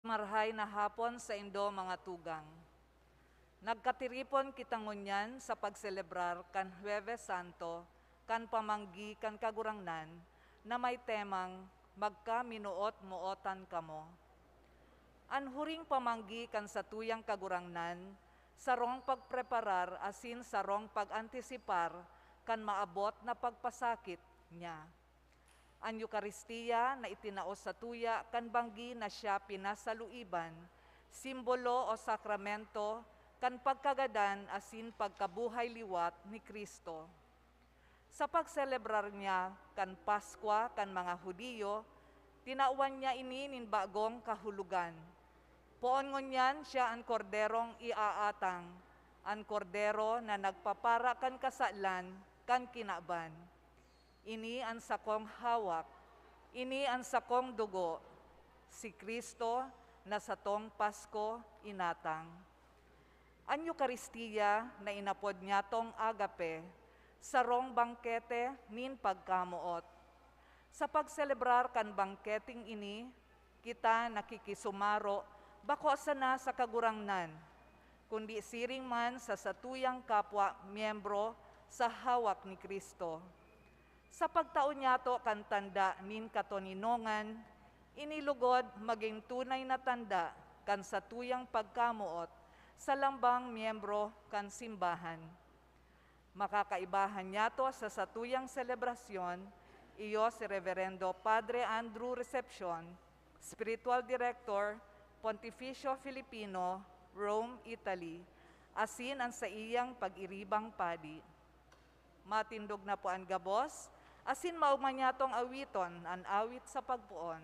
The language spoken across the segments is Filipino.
Marhay na hapon sa indo mga tugang. Nagkatiripon kita ngunyan sa pagselebrar kan Huwebes Santo, kan pamanggi kan kagurangnan, na may temang magka-minuot-muotan kamo. Anhuring pamanggi kan sa tuyang kagurangnan, sarong pagpreparar asin sarong pag-antisipar kan maabot na pagpasakit niya. Ang Eukaristiya na itinaos sa tuya kan banggi na siya pinasaluiban, simbolo o sakramento kan pagkagadan asin pagkabuhay liwat ni Kristo. Sa pagselebrar niya kan Paskwa kan mga Hudiyo, tinauan niya ini nin bagong kahulugan. Poon ngunyan siya ang korderong iaatang, ang kordero na nagpapara kan kasalan kan kinaban. Ini ang sakong hawak, ini ang sakong dugo, si Kristo na sa tong Pasko inatang. Ang Eukaristiya na inapod niya tong agape, sarong bangkete nin pagkamuot. Sa pagselebrar kan bangketing ini, kita nakikisumaro bako sana sa kagurangnan, kundi siring man sa satuyang kapwa miyembro sa hawak ni Kristo. Sa pagtaon niya to kan tanda nin katoninongan, inilugod maging tunay na tanda kan sa tuyang pagkamuot sa lambang miyembro kan simbahan. Makakaibahan niya to sa satuyang selebrasyon, iyo si Reverendo Padre Andrew Recepcion, Spiritual Director, Pontificio Filipino, Rome, Italy, asin ang sa iyang pag-iribang padi. Matindog na po ang gabos, asin maumanyatong awiton, ang awit sa pagpuon.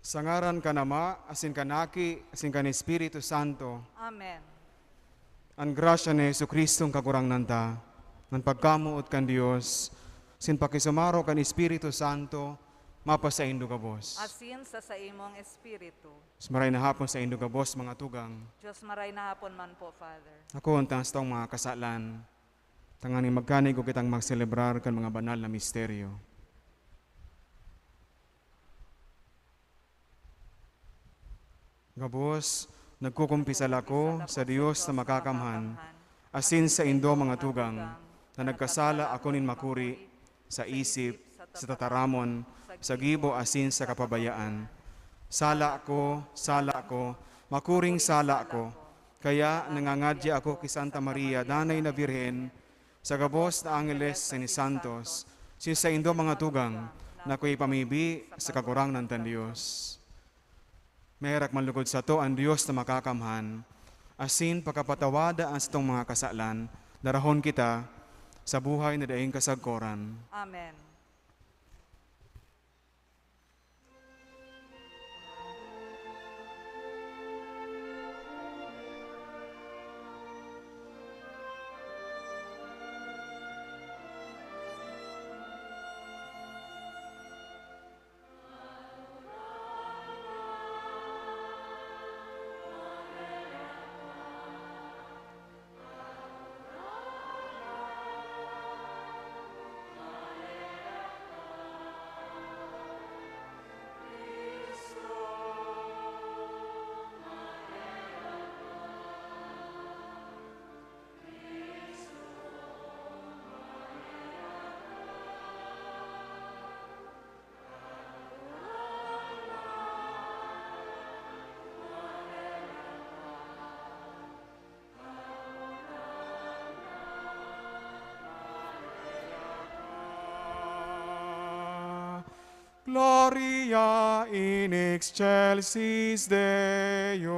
Sa ngaran ka nama, asin kanaki, asin kan Espiritu Santo, Amen. ang grasya ni Jesucristo kagurang nanta, ng pagkamuot kan Dios, sin pakisumaro kan Espiritu Santo, mapasa indo ka bos. Asin sa imong espiritu. Maray na hapon sa indo ka bos, mga tugang. Diyos maray na hapon man po, Father. Ako ang tangas taong mga kasalan, tangani magkanig ko kitang magselebrar kan mga banal na misteryo. Gabos, nagkukumpisal ako sa Diyos na makakamhan, asin sa indo mga tugang, na nagkasala ako nin makuri, sa isip, sa tataramon, sa gibo asin sa kapabayaan. Sala ako, makuring sala ako, kaya nangangadya ako kay Santa Maria, danay na Birhen, sa gabos na Angeles sa ni Santos, sin sa indo mga tugang, na ko'y pamibi sa kagurang ng tan Diyos. Merak manlugod sa to ang Diyos na makakamhan, asin pagkapatawada ang itong mga kasalan, darahon kita sa buhay na daing kasagkoran. Amen. Gloria in excelsis Deo.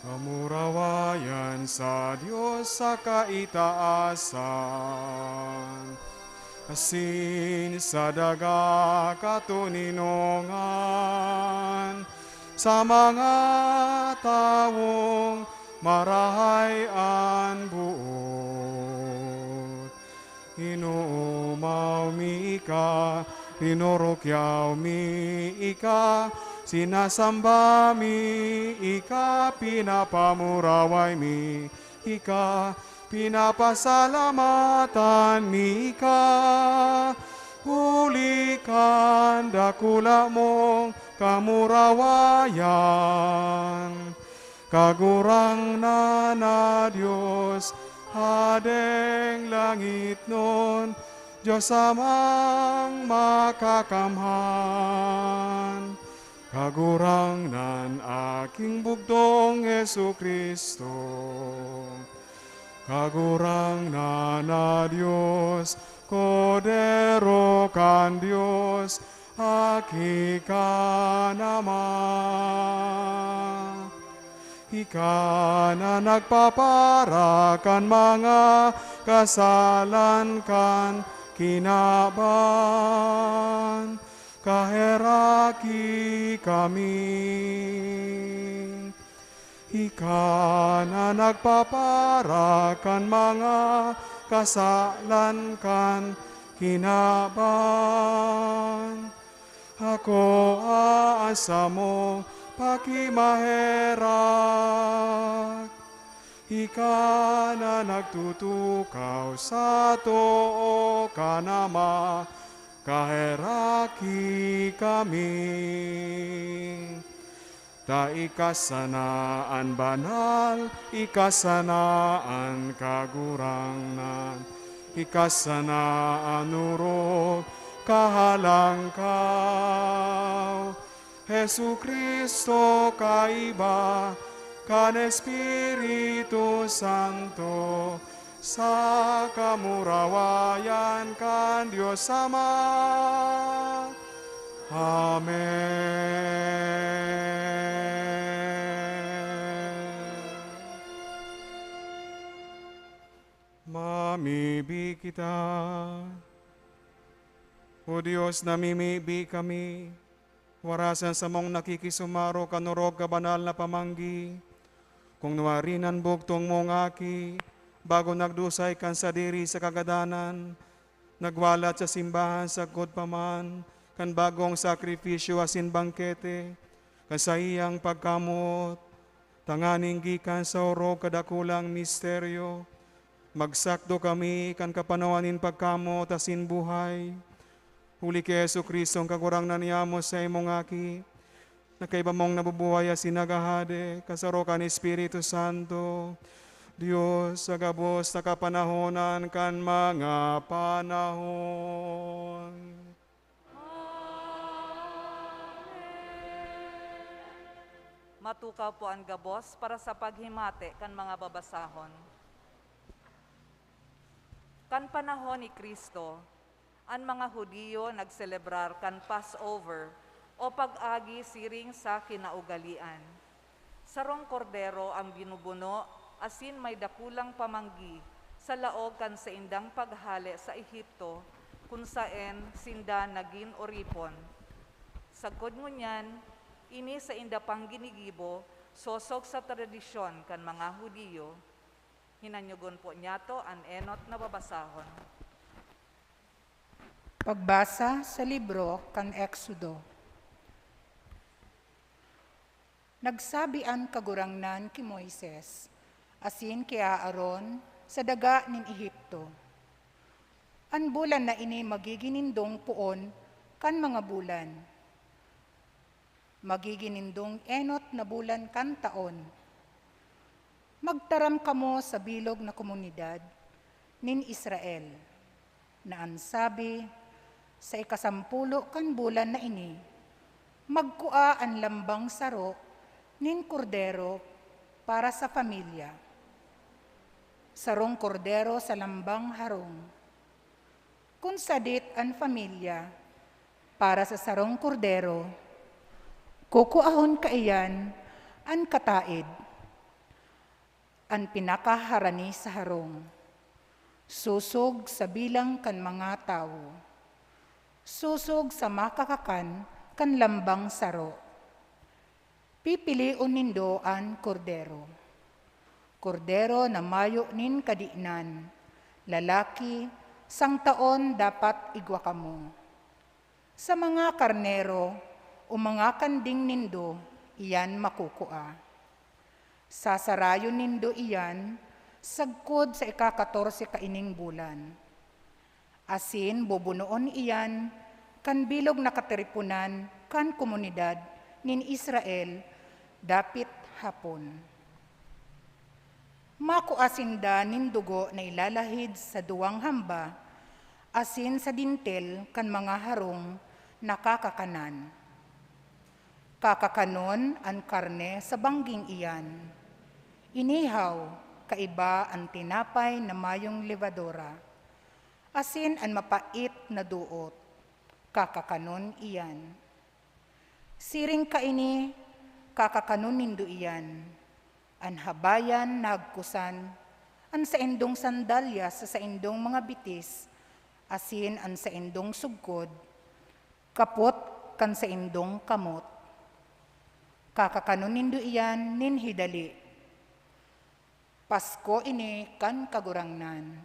Kamurawayan sa Diyos sa kaitaasan, asin sa daga katuninongan, sa mga tawong marahay an buot. Inuumaw mi ika, rinorokyaw mi ika, sinasamba mi ika, pinapamuraway mi ika, pinapasalamatan mi ika. Hulikan dakula mong kamurawayan, kagurang na Diyos, hadeng langit nun, Diyos amang makakamhan. Kagurang nan aking bugtong Jesucristo, kagurang na Diyos, kodero kan Diyos, aki ka naman. Ika na nagpapara kan mga kasalan kan kinaban, kaheraki kami. Ika na nagpapara kan mga kasalan kan kinaban, ako aasa mo pakimaherak. Ika na nagtutukaw sa too ka nama, kaheraki kami. Ta ikasanaan banal, ikasanaan kagurangnan, ikasanaan urok, kahalangkaw. Jesucristo kaiba, kan Espiritu Santo, sa kamurawayan kan Diyos Ama. Amen. Mami namimibi kita. O Diyos, namimibi kami, warasan sa mong nakikisumaro kanurog kabanal na pamanggi, kung nuwarinan bugtong mong aki, bago nagdusay kan sa diri sa kagadanan, nagwalat sa simbahan sa god paman, kan bagong sakripisyo asin bangkete, kan sa iyang pagkamot, tanganing gikan sa oro kadakulang misteryo, magsakdo kami kan kapanawanin pagkamot asin buhay, huli kay Yesu Kristo ang kagurang naniyamo sa imong aki, na kay mong nabubuhay asin nagahade, kasaro kan Espiritu Santo, Diyos sa gabos na kapanahonan kan mga panahon. Matukaw po ang gabos para sa paghimate kan mga babasahon. Kan panahon ni Kristo, ang mga Hudiyo nagselebrar kan Passover o pag-agi siring sa kinaugalian. Sarong kordero ang binubuno, asin may dakulang pamanggi sa laog kan sa indang paghali sa Ehipto, kung saan sinda naging oripon. Sagkod ngunyan, ini sa inda pang ginigibo, sosog sa tradisyon kan mga Hudiyo. Hinanyugon po niyato ang enot na babasahon. Pagbasa sa libro kan Exodo. Nagsabi ang kagurangnan ki Moises, asin ki Aaron, sa daga nin Ehipto. An bulan na ini magiginindong puon kan mga bulan. Magiginindong enot na bulan kan taon. Magtaram kamo sa bilog na komunidad nin Israel, na ansabi, sa ikasampulo kan bulan na ini, magkua ang lambang saro nin kordero para sa pamilya. Sarong kordero sa lambang harong. Kung sadit ang pamilya para sa sarong kordero, kukuahon kaiyan ang kataid, ang pinakaharani sa harong, susog sa bilang kan mga tao, susog sa makakakan kan lambang saro. Pipiliun nindo ang kordero. Kordero na mayo nin kadiinan, lalaki, 1 taon dapat igwa kamo. Sa mga karnero o mga kanding nindo, iyan makukua. Sasarayon nindo iyan, sagkod sa ika-14 kaining bulan. Asin bubunoon iyan, kan bilog na katiripunan, kan komunidad nin Israel, dapit hapon. Makuasinda nin dugo na ilalahid sa duwang hamba, asin sa dintel kan mga harong nakakakanan. Kakakanon ang karne sa bangging iyan. Inihaw, kaiba ang tinapay na mayong levadora. Asin ang mapait na duot, kakakanon iyan. Siring kaini, kakakanon nindo iyan. An habayan nagkusan, an sa indong sandalya sa indong mga bitis, asin an sa indong sugkod, kapot kan sa indong kamot. Kakakanon nindo iyan nin hidali. Pasko ini kan kagurangnan.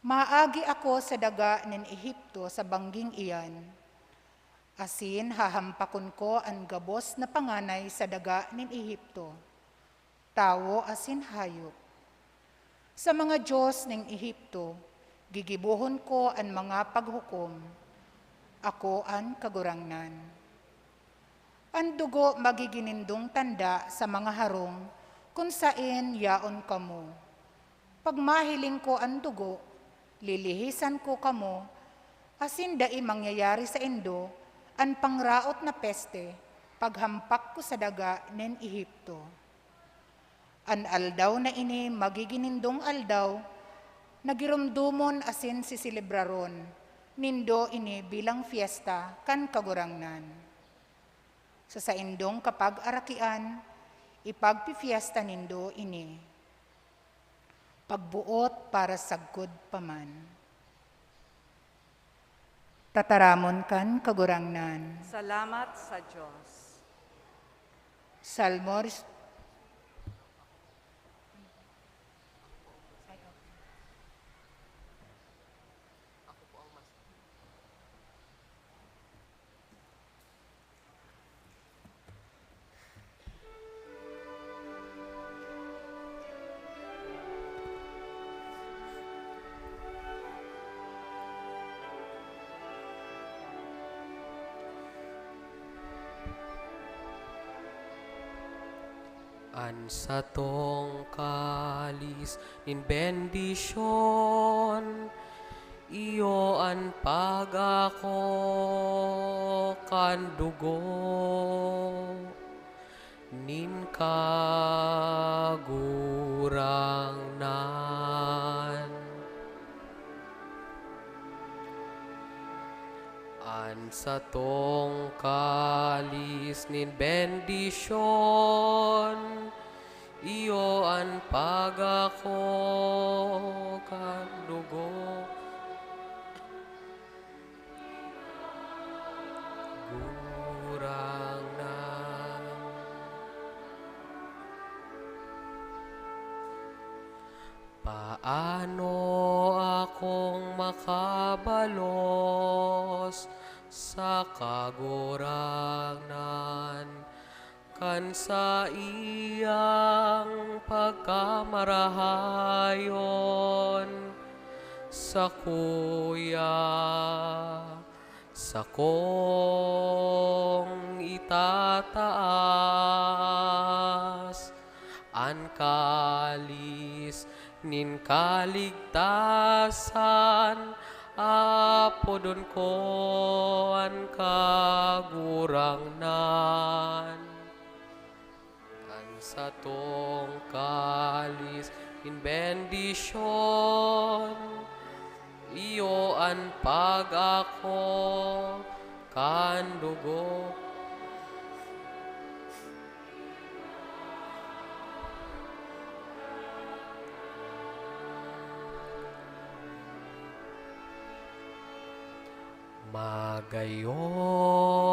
Maagi ako sa daga nin Ehipto sa bangging iyan. Asin hahampakon ko ang gabos na panganay sa daga nin Ehipto. Tao asin hayop. Sa mga Diyos ng Ehipto, gigibuhon ko ang mga paghukom. Ako ang kagurangnan. Ang dugo magiginindong tanda sa mga harong kung saan yaon kamo. Pag mahiling ko ang dugo, lilihisan ko kamo, asin dai mangyayari sa indo, ang pangraot na peste, paghampak ko sa daga nen Ehipto. An aldaw na ini magiginindong aldaw, nagirumdumon asin siselebraron, nindo ini bilang fiesta kan kagurangnan. Sa saindong kapag arakian, ipagpifiesta nindo ini. pagbuot para sagkod paman. Tataramon kan kagurangnan. Salamat sa Diyos. Salmo An satong kalis in bendisyon, iyo an pagako kan dugo, nin kagurangnan. An satong kalis nin bendisyon, iyo an pagako kan dugo, gurangnan. Paano akong makabalos sa kagurangnan kan sa iyang pagkamarahayon sa kuya sa kong itataas an kalis nin kaligtasan apodon ko an kagurangnan. An satong kalis in bendisyon, iyo an pag-ako kan dugo.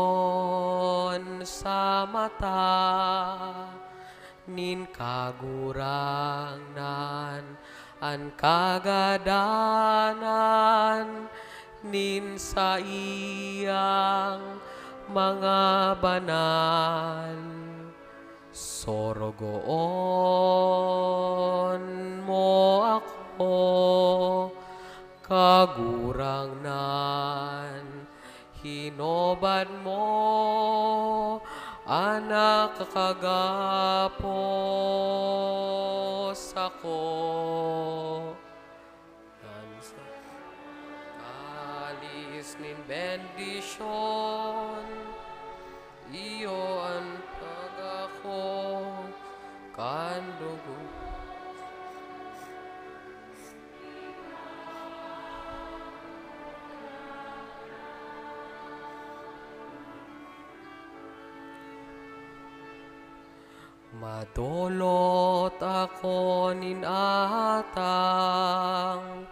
Magayon sa mata nin kagurangnan an kagadanan nin sa iyang mga banal. Sorogoon mo ako kagurangnan, hinobad mo anak kakagapos ako. Kalis nin bendisyon, iyo ang pag-ako kan dugo. Madolot ako nin atang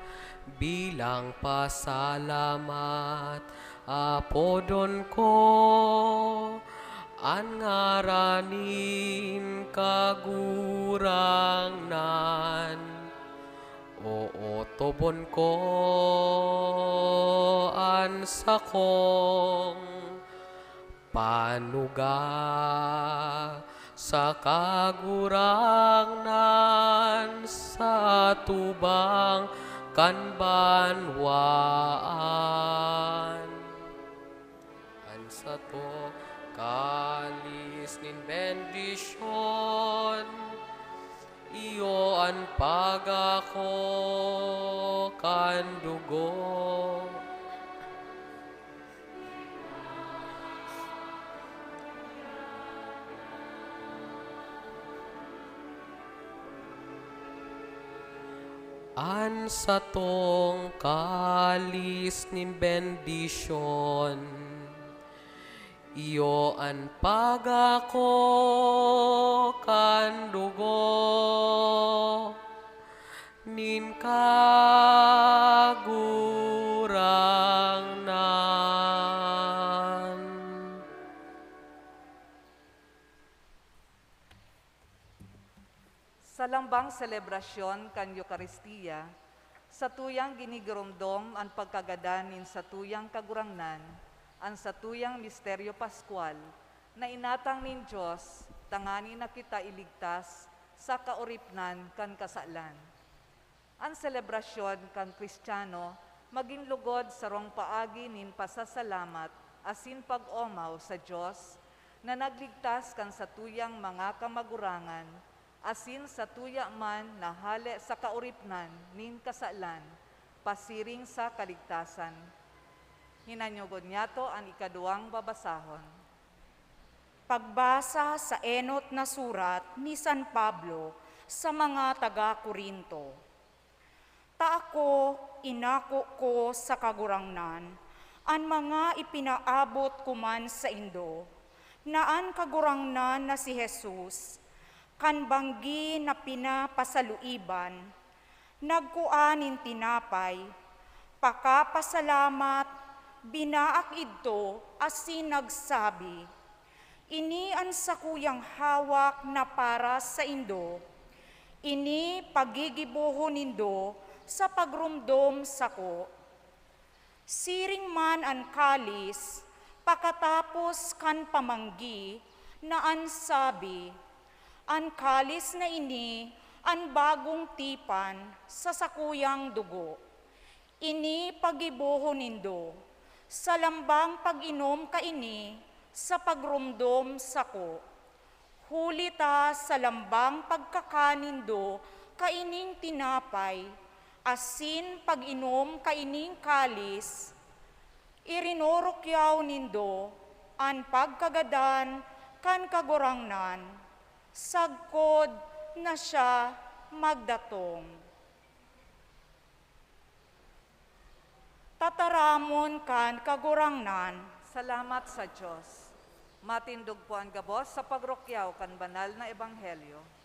bilang pasalamat apodon ko an ngaranin kagurangnan. Oo tobon ko an sakong panuga sa kagurangnan sa tubang kanbanwaan. An sato kalis nin bendisyon, iyo an pag-ako kan dugo. An satong kalis nin bendisyon, iyo an pag-ako kan dugo, nin kagurangnan. Sa lambang selebrasyon kan Eukaristiya, sa tuyang ginigurumdom ang pagkagadanin sa tuyang kagurangnan, ang sa tuyang misteryo paskwal, na inatang nin Diyos, tangani na kita iligtas sa kauripnan kan kasalan. Ang selebrasyon kan Kristiyano, maging lugod sa rong paagi nin pasasalamat asin pag-omaw sa Diyos, na nagligtas kan sa tuyang mga kamagurangan, asin sa tuya man na hale sa kauripnan nin kasalan, pasiring sa kaligtasan. Hinanyugod niyato ang ikaduang babasahon. Pagbasa sa enot na surat ni San Pablo sa mga taga-Korinto. Taako, inako ko sa kagurangnan, ang mga ipinaabot ko man sa Indo, na ang kagurangnan na si Jesus, kan banggi na pinapasaluiban, nagkuanin tinapay, pakapasalamat, binaak idto, asin nagsabi, ini ang sakuyang hawak na para sa Indo, ini pagigibuho nindo sa pagrumdom sako. Siring man ang kalis, pakatapos kan pamanggi, na ang sabi, ang kalis na ini, ang bagong tipan sa sakuyang dugo. Ini pagibuho nindo, sa lambang pag-inom kaini, sa pagrumdom sako. Hulita sa lambang pagkakanindo, kaining tinapay, asin pag-inom kaining kalis, irinorokyaw nindo, ang pagkagadan kan kagurangnan, sagkod na siya magdatong. Tataramon kan kagurangnan. Salamat sa Diyos. Matindog po ang gabos sa pagrokyaw kan banal na ebanghelyo.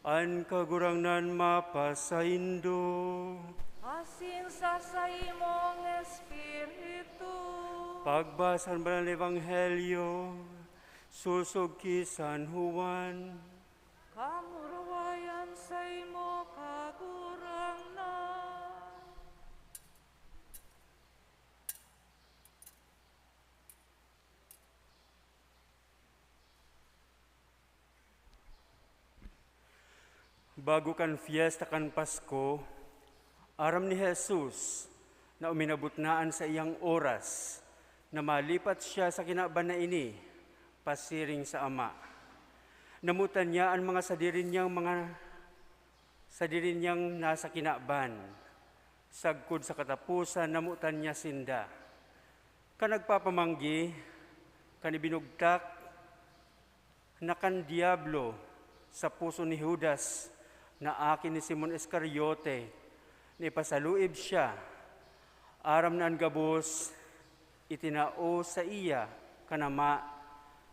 An kagurangnan mapasaindo, Asin sa imong espiritu, pagbasa ng banal na ebanghelyo, susog ki San Juan. kamurawayan sa imo kagurangnan. Bago kan fiesta kan Pasko, aram ni Jesus na uminabutnaan sa iyang oras na malipat siya sa kinaban na ini, pasiring sa Ama. Namutan niya ang mga sadiri niyang nasa kinaban. Sagkod sa katapusan, namutan niya sinda. Kanagpapamanggi, kanibinugtak, na kan Diablo sa puso ni Judas, na akin ni Simon Iscariote, na ipasaluib siya, aram na ang gabos, itinao sa iya, kanama,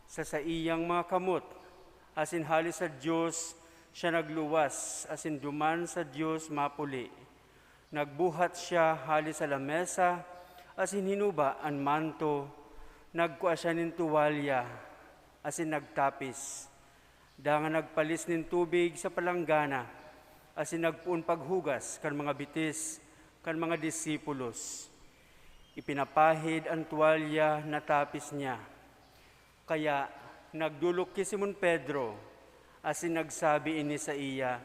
sa iyang mga kamot, asin halis sa Dios siya nagluwas, asin duman sa Dios mapuli. Nagbuhat siya halis sa lamesa, asin hinuba an manto, nagkua siya nin tuwalya, asin nagtapis. Dangan nagpalis nin tubig sa palanggana, asin nagpuon paghugas kan mga bitis, kan mga disipulos. Ipinapahid ang tuwalya na tapis niya. Kaya nagdulok ki Simon Pedro, asin nagsabi ini sa iya,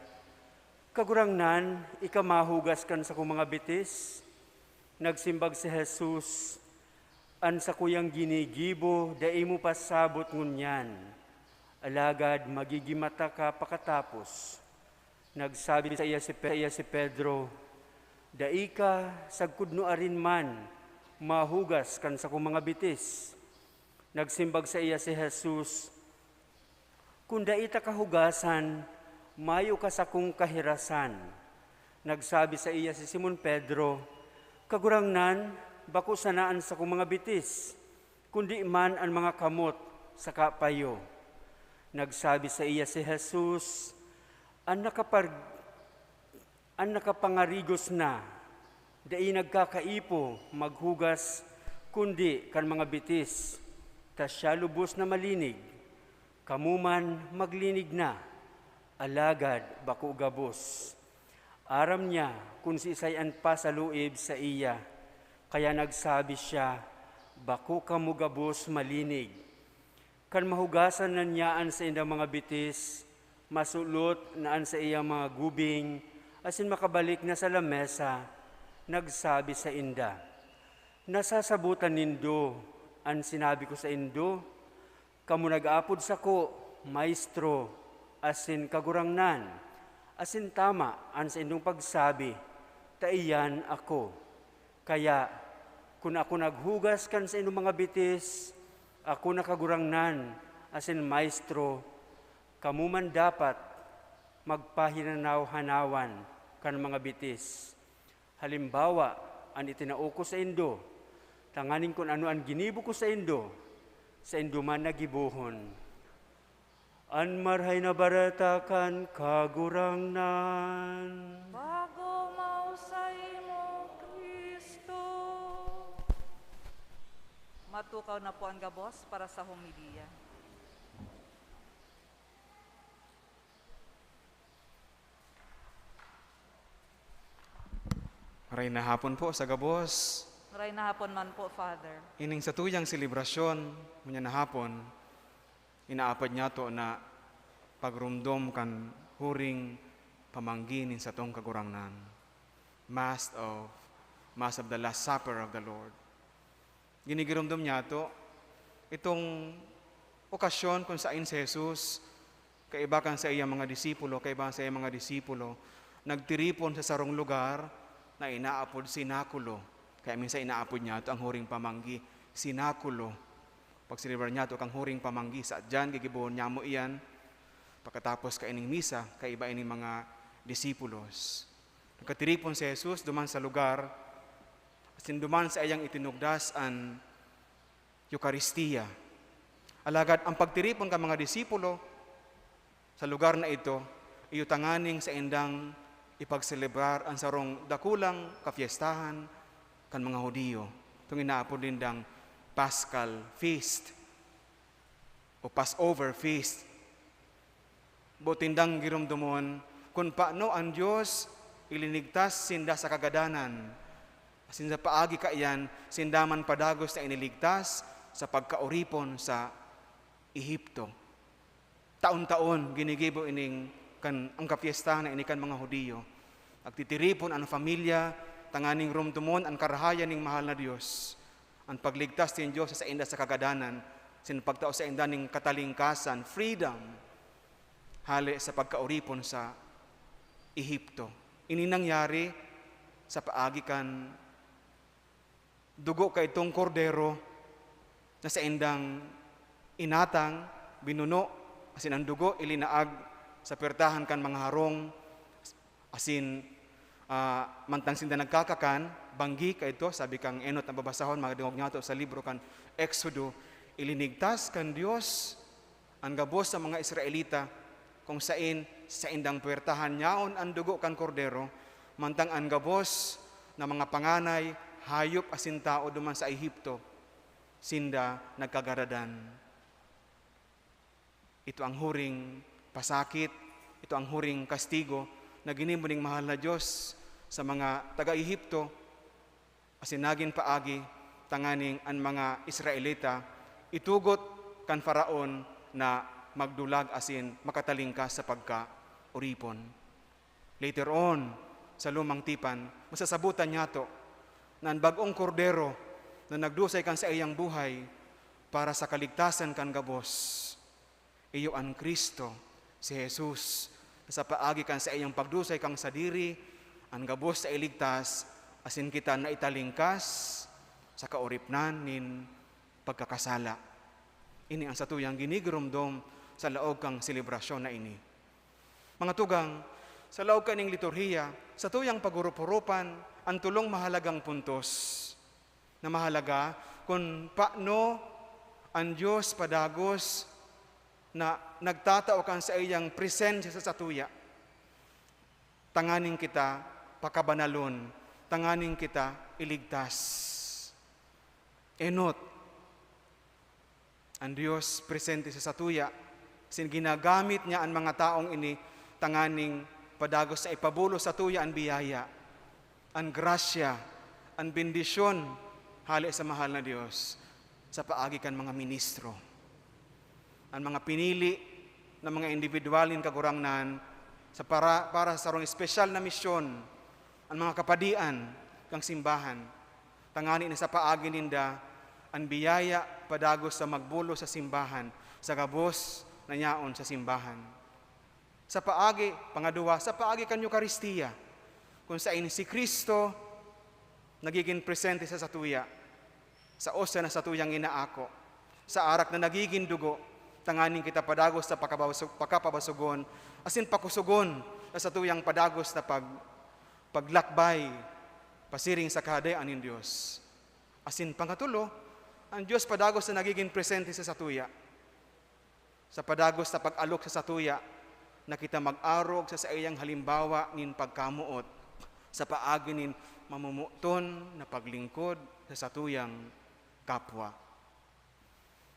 "Kagurangnan, ika mahugas kan sa kong mga bitis." Nagsimbag si Jesus, "An sa kuyang ginigibo, dai mo pasabot ngunyan. Alagad magigimata ka pakatapos." Nagsabi sa iya si Pedro, "Dai ka sagkudno arin man, mahugas kan sa kong mga bitis." Nagsimbag sa iya si Jesus, "Kung dai ta kahugasan, mayo ka sa kong kahirasan." Nagsabi sa iya si Simon Pedro, "Kagurangnan, bako sanaan sa kong mga bitis, kundi man ang mga kamot sa kapayo." Nagsabi sa iya si Jesus, ang nakapangarigos na, dai nagkakaipo maghugas, kundi kan mga bitis, ta siya lubos na malinig. Kamuman maglinig na, alagad bako gabos. Aram niya kung si isayan pa sa luib sa iya, kaya nagsabi siya, "Bako kamu gabos malinig." Kan mahugasan na niyaan sa indang mga bitis, masulot naan sa iyang mga gubing, asin makabalik na sa lamesa, nagsabi sa inda, "Nasasabutan nindo ang sinabi ko sa indo, kamu nag-apod sa ko, maestro, asin kagurangnan, asin tama ang sa indong pagsabi, taiyan ako. Kaya, kung ako naghugas kan sa indong mga bitis, ako nakagurangnan, asin maestro, kamu man dapat magpahinanaw-hanawan kan mga bitis. Halimbawa, ang itinao ko sa indo, tanganin kung ano ang ginibo ko sa indo man nagibuhon. An marhay na baratakan kagurangnan. Bago mausay mo, Kristo. Matukaw na po ang gabos para sa homilya. Maray na hapon po sa gabos. Maray na hapon man po, Father. Ining sa tuyang selebrasyon, munya na hapon, inaapad niya to na pagrumdom kan huring pamangginin sa tong kagurangnan. Mass of the Last Supper of the Lord. Ginigirumdom niya to, itong okasyon kung saan si Jesus, kaibakan sa iyang mga disipulo, nagtiripon sa sarong lugar na inaapod sinakulo. Kaya minsan inaapod niya ito ang huring pamanggi, sinakulo. Pag silibrar niya ito kang huring pamanggi, sa dyan gigibuhon niya mo iyan, pagkatapos kaining misa, kaiba ining mga disipulos. Nagkatiripon si Jesus, duman sa lugar, duman sa iyang itinugdas ang Eucharistia. Alagad, ang pagtiripon ka mga disipulo, sa lugar na ito, iyutanganing sa indang ipagselebrar ang sarong dakulang kafiestahan kan mga Hudiyo. Itong inaapod lindang Paschal Feast o Passover Feast. Butindang girumdumon kung paano ang Diyos ilinigtas sinda sa kagadanan. Sinda paagi ka iyan, sindaman padagos na iniligtas sa pagkauripon sa Ehipto. Taon-taon ginigibo ining kan ang kapiestahan na inikan mga Hudiyo. Agtitiripon ang familia, tanganing rumtumon ang karahayan ning mahal na Dios. Ang pagligtas tin Dios sa inda sa kagadanan, sinpagtao sa inda ning katalingkasan, freedom, hali sa pagkauripon sa Ehipto. Ini nangyari sa paagi kan dugo kay itong kordero na sa indang inatang, binuno, asin ang dugo ilinaag sa pertahan kan mga harong, asin mantang sinda nagkakakan, banggi ka ito, sabi kang enot na babasahon, magdungog niya ito sa libro kan Exodo, ilinigtas kan Dios ang gabos sa mga Israelita kung sain sa indang puwertahan nyaon ang dugo kan kordero, mantang ang gabos na mga panganay, hayop asin tao duman sa Ehipto, sinda nagkagaradan. Ito ang huring pasakit, ito ang huring kastigo na ginimuning mahal na Diyos sa mga taga-Ehipto, asin naging paagi tanganing ang mga Israelita itugot kan Faraon na magdulag asin makatalingkas sa pagka-uripon. Later on, sa lumang tipan, masasabutan niya to na ang bagong kordero na nagdusay kan sa iyang buhay para sa kaligtasan kan gabos. Iyo ang Kristo, si Jesus, na sa paagi kan sa iyang pagdusay kang sadiri, ang gabos sa iligtas, asin kita na italingkas sa kauripnan nin pagkakasala. Ini ang satuyang ginigurumdom sa laog kang selebrasyon na ini. Mga tugang, sa laog kaning liturhiya, sa tuyang pagurup-hurupan, ang tulong mahalagang puntos na mahalaga kung paano ang Diyos padagos na nagtatao kan sa iyang presensya sa satuya. Tanganing kita pakabanalon, tanganing kita iligtas. Enot, ang Diyos presente sa satuya, sin ginagamit niya ang mga taong ini, tanganing padagos sa ipabulo sa tuya ang biyaya, ang grasya, ang bendisyon, hali sa mahal na Diyos, sa paagi kan mga ministro. Ang mga pinili na mga individualin kagurangnan sa para sa rong espesyal na misyon, ang mga kapadian kang simbahan, tangani na sa paagi ninda, ang biyaya padagos sa magbulo sa simbahan, sa gabos na nyaon sa simbahan. Sa paagi, pangaduwa, sa paagi kan Eucharistia, kung saan si Kristo nagiging presente sa satuya, sa osa na satuyang inaako, sa arak na nagiging dugo, tanganing kita padagos sa pakapabasugon, asin pakusugon na satuyang padagos na paglakbay, pasiring sa kahadayaan ng Diyos. Asin pangatulo, ang Diyos padagos na nagiging presente sa satuya, sa padagos na pag-alok sa satuya, na kita mag-arog sa iyang halimbawa nin pagkamuot, sa paagi nin mamumuton na paglingkod sa satuyang kapwa.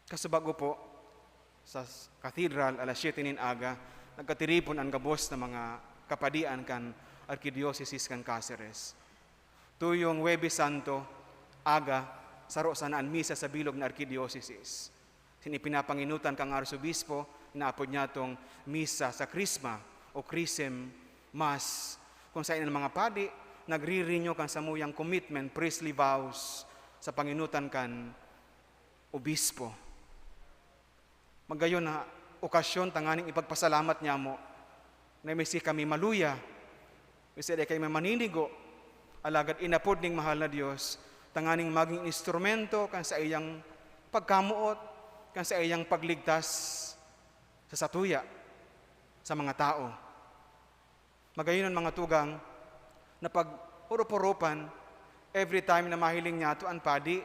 Kasubago po, sa katedral, alas 7 nin aga, nagkatiripon ang gabos na mga kapadian kan Arkidiocese kan Cáceres. Tuyong Huwebes Santo, aga, saro sanaan misa sa bilog na Arkidiocese. Sinipinapanginutan kang Arsobispo, inaapod niya tong misa sa Krisma o Chrism Mass, kung saan ang mga padi, nagre-renew kan samuyang commitment, priestly vows, sa panginutan kan Obispo. Magayon na okasyon, tanganing ipagpasalamat niya mo, na misi kami maluya, misi kami maninigo, alagad inapod ning mahal na Diyos, tanganing maging instrumento kan sa iyang pagkamuot, kan sa iyang pagligtas sa satuya, sa mga tao. Magayon mga tugang, na pag urup-urupan, every time na mahiling niya ito ang padi,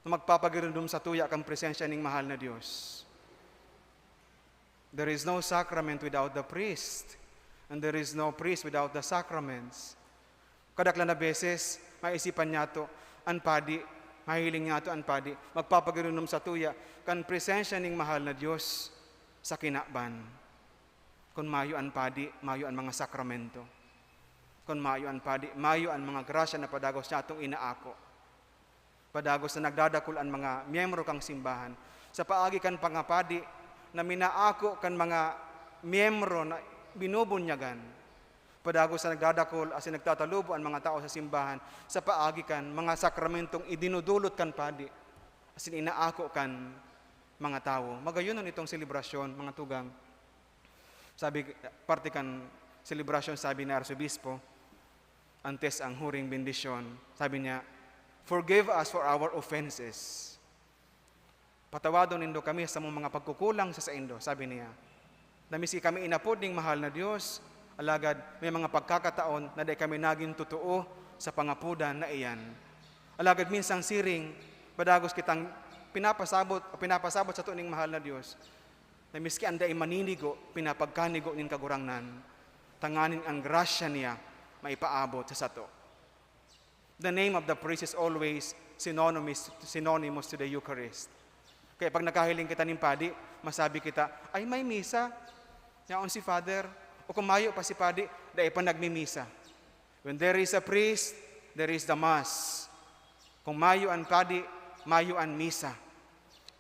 na magpapagirundum sa tuya kang presensya ng mahal na Diyos. There is no sacrament without the priest, and there is no priest without the sacraments. Kadaklan na beses, maisipan niya ito, ang padi, mahiling niya ito ang padi, magpapagirundum sa tuya, kan presensya ng mahal na Diyos sa kinakban. Kung mayo ang padi, mayo ang mga sakramento. Kung mayo ang padi, mayo ang mga grasya na padagos niya itong inaako. Padagos na nagdadakul ang mga miyembro kang simbahan. Sa paagi kan pangapadi, na minaako kan mga miyembro na binubunyagan. Padagos na nagdadakul asin nagtatalubo ang mga tao sa simbahan, sa paagi kan mga sakramentong idinudulot kan padi, asin inaako kan mga tao. Magayunon itong selebrasyon, mga tugang. Sabi, parte kan selebrasyon, sabi ni Arsobispo, antes ang huring bendisyon, sabi niya, forgive us for our offenses. Patawadon nindo kami sa mga pagkukulang sa indo, sabi niya. Namisi kami inapod ning mahal na Diyos, alagad may mga pagkakataon na di kami naging totoo sa pangapudan na iyan. Alagad minsang siring, padagos kitang pinapasabot sa tuning mahal na Dios. Na miski anday maninigo, pinapagkanigo nin kagurangnan, tanganin ang grasya niya maipaabot sa sato. The name of the priest is always synonymous to the Eucharist. Kaya pag nakahiling kita ng padi, masabi kita, ay may misa. Yaon si Father. O kung mayo pa si padi, dahil pa nagmimisa. When there is a priest, there is the Mass. Kung mayo ang padi, mayo ang misa.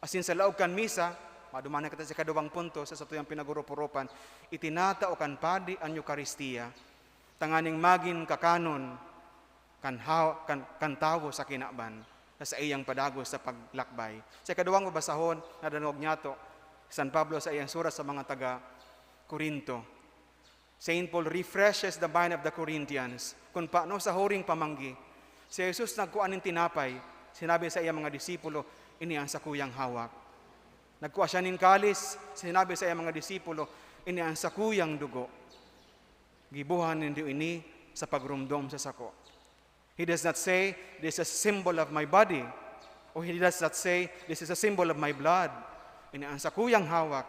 Asin sa laog kan misa, madumana kita sa kaduwang punto sa satuyang pinagurupurupan, itinatao kan padi ang Eucharistia, tanganing magin kakanon, kan tawo sa kinaban, na sa iyang padagos sa paglakbay. Sa kaduwang mabasahon, nadanog niya to, San Pablo sa iyang surat sa mga taga Corinto. Saint Paul refreshes the mind of the Corinthians kung paano sa huring pamanggi. Si Jesus nagkuha ng tinapay, sinabi sa iyang mga disipulo, ini ang sakuyang hawak. Nagkuha siya ng kalis, sinabi sa iyang mga disipulo, ini ang sakuyang dugo. Gibuhan ninyo ini sa pagrumdom sa sako. He does not say, this is a symbol of my body. Or he does not say, this is a symbol of my blood. Ini ang sakuyang hawak,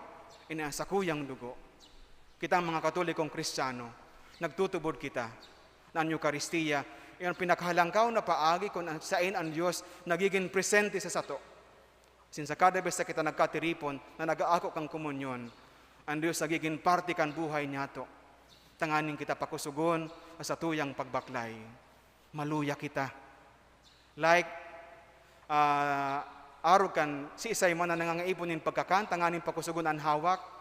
ini ang sakuyang dugo. Kita ang mga Katolikong Kristiyano, nagtutubod kita na ang Eucharistia, yung pinakahalangkaw na paagi kung saan ang Diyos nagiging presente sa sato. Since kada bes na kita nagkatiripon na nag-aako kang komunyon, ang Diyos nagiging parte kan buhay niya to. Tanganin kita pakusugon sa tuyang pagbaklay. Maluya kita. Like, arog kan si isay man na nangangaiponin pagkakan, tanganin pakusugon ang hawak.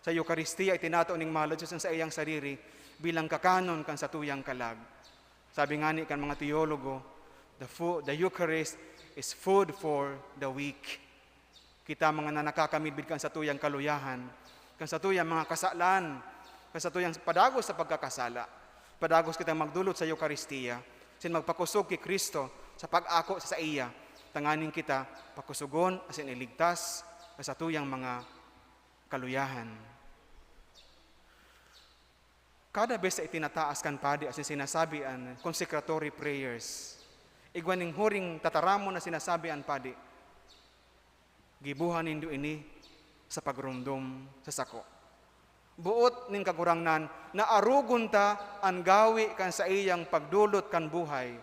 Sa Eucharistia, itinato ning mahal Diyos sa iyang sarili bilang kakanon kan sa tuyang kalag. Sabi nga ni kan mga teologo, the Eucharist is food for the weak. Kita mga na nakakamidbid kan sa tuyang kaluyahan, kan sa tuyang mga kasalan, kan sa tuyang padagos sa pagkakasala. Padagos kita magdulot sa Eucharistia, sin magpakusog kay Kristo sa pag-ako sa iya. Tanganin kita pakusugon asin iligtas sa tuyang mga kaluyahan. Kada bes sa itinataas kan padi asin sinasabi ang consecratory prayers. Igwaning huring tataramo na sinasabi ang padi. Gibuhan nindo ini sa pagrumdom sa sako. Buot ning kagurangnan na arugon ta ang gawi kan sa iyang pagdulot kan buhay.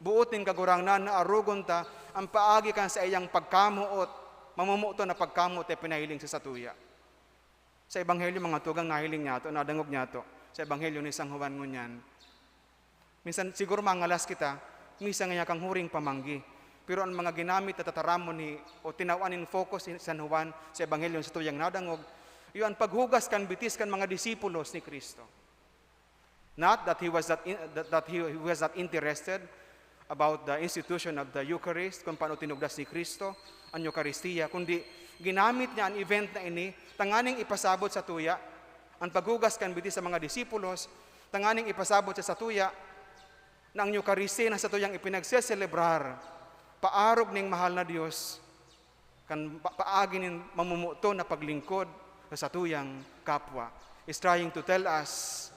Buot ning kagurangnan na arugon ta ang paagi kan sa iyang pagkamuot, mamumuto na pagkamuot ay pinahiling sa satuya. Sa Ebanghelyo mga tugang nahiling niya to, nadangog niya to. Sa Ebanghelyo ni San Juan ngunyan. Minsan siguro mangalas kita, minsan nga kang huring pamanggi. Pero ang mga ginamit at tataramo ni o tinawan in focus ni San Juan sa Ebanghelyo sa tuyang nadangog, yun paghugas kan bitis kan mga disipulos ni Kristo. Not that he was not interested about the institution of the Eucharist, kung paano tinugdas ni Kristo ang Eucharistia, kundi ginamit niya ang event na ini, tanganing ipasabot sa tuya, ang paghugas kan bitis sa mga disipulos, tanganing ipasabot sa tuya, na ang Eucharistia na sa tuyang ipinagseselebrar, paarog ning mahal na Dios, kan paagi ning mamumuto na paglingkod sa tuyang kapwa, is trying to tell us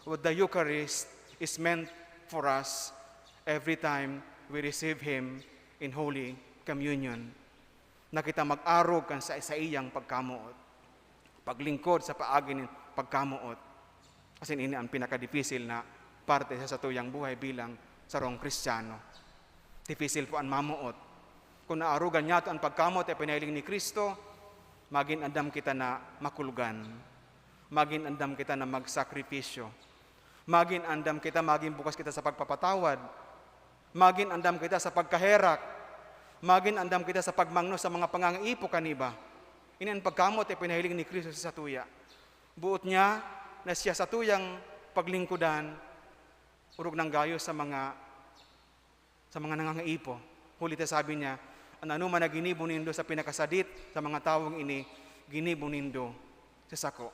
what the Eucharist is meant for us every time we receive Him in Holy Communion. Na kita mag-arog kan sa iyang pagkamuot. Paglingkod sa paagi ng pagkamuot. Kasi ini ang pinaka-difficile na parte sa tuyang buhay bilang sarong Kristiyano. Difficile po ang mamuot. Kung naarugan niya ito ang pagkamuot ay pinahiling ni Kristo, maging andam kita na makulugan. Maging andam kita na magsakripisyo. Maging andam kita, maging bukas kita sa pagpapatawad. Maging andam kita sa pagkaherak. Maging andam kita sa pagmangno sa mga pangangaipo kaniba. Ini ang pagkamot ay pinahiling ni Kristo sa tuya. Buot niya na siya sa tuyang paglingkudan, urog ng gayo sa mga nangangaipo. Huli ta sabi niya, ano man na ginibo nindo sa pinakasadit sa mga tawong ini, ginibo nindo sa sako.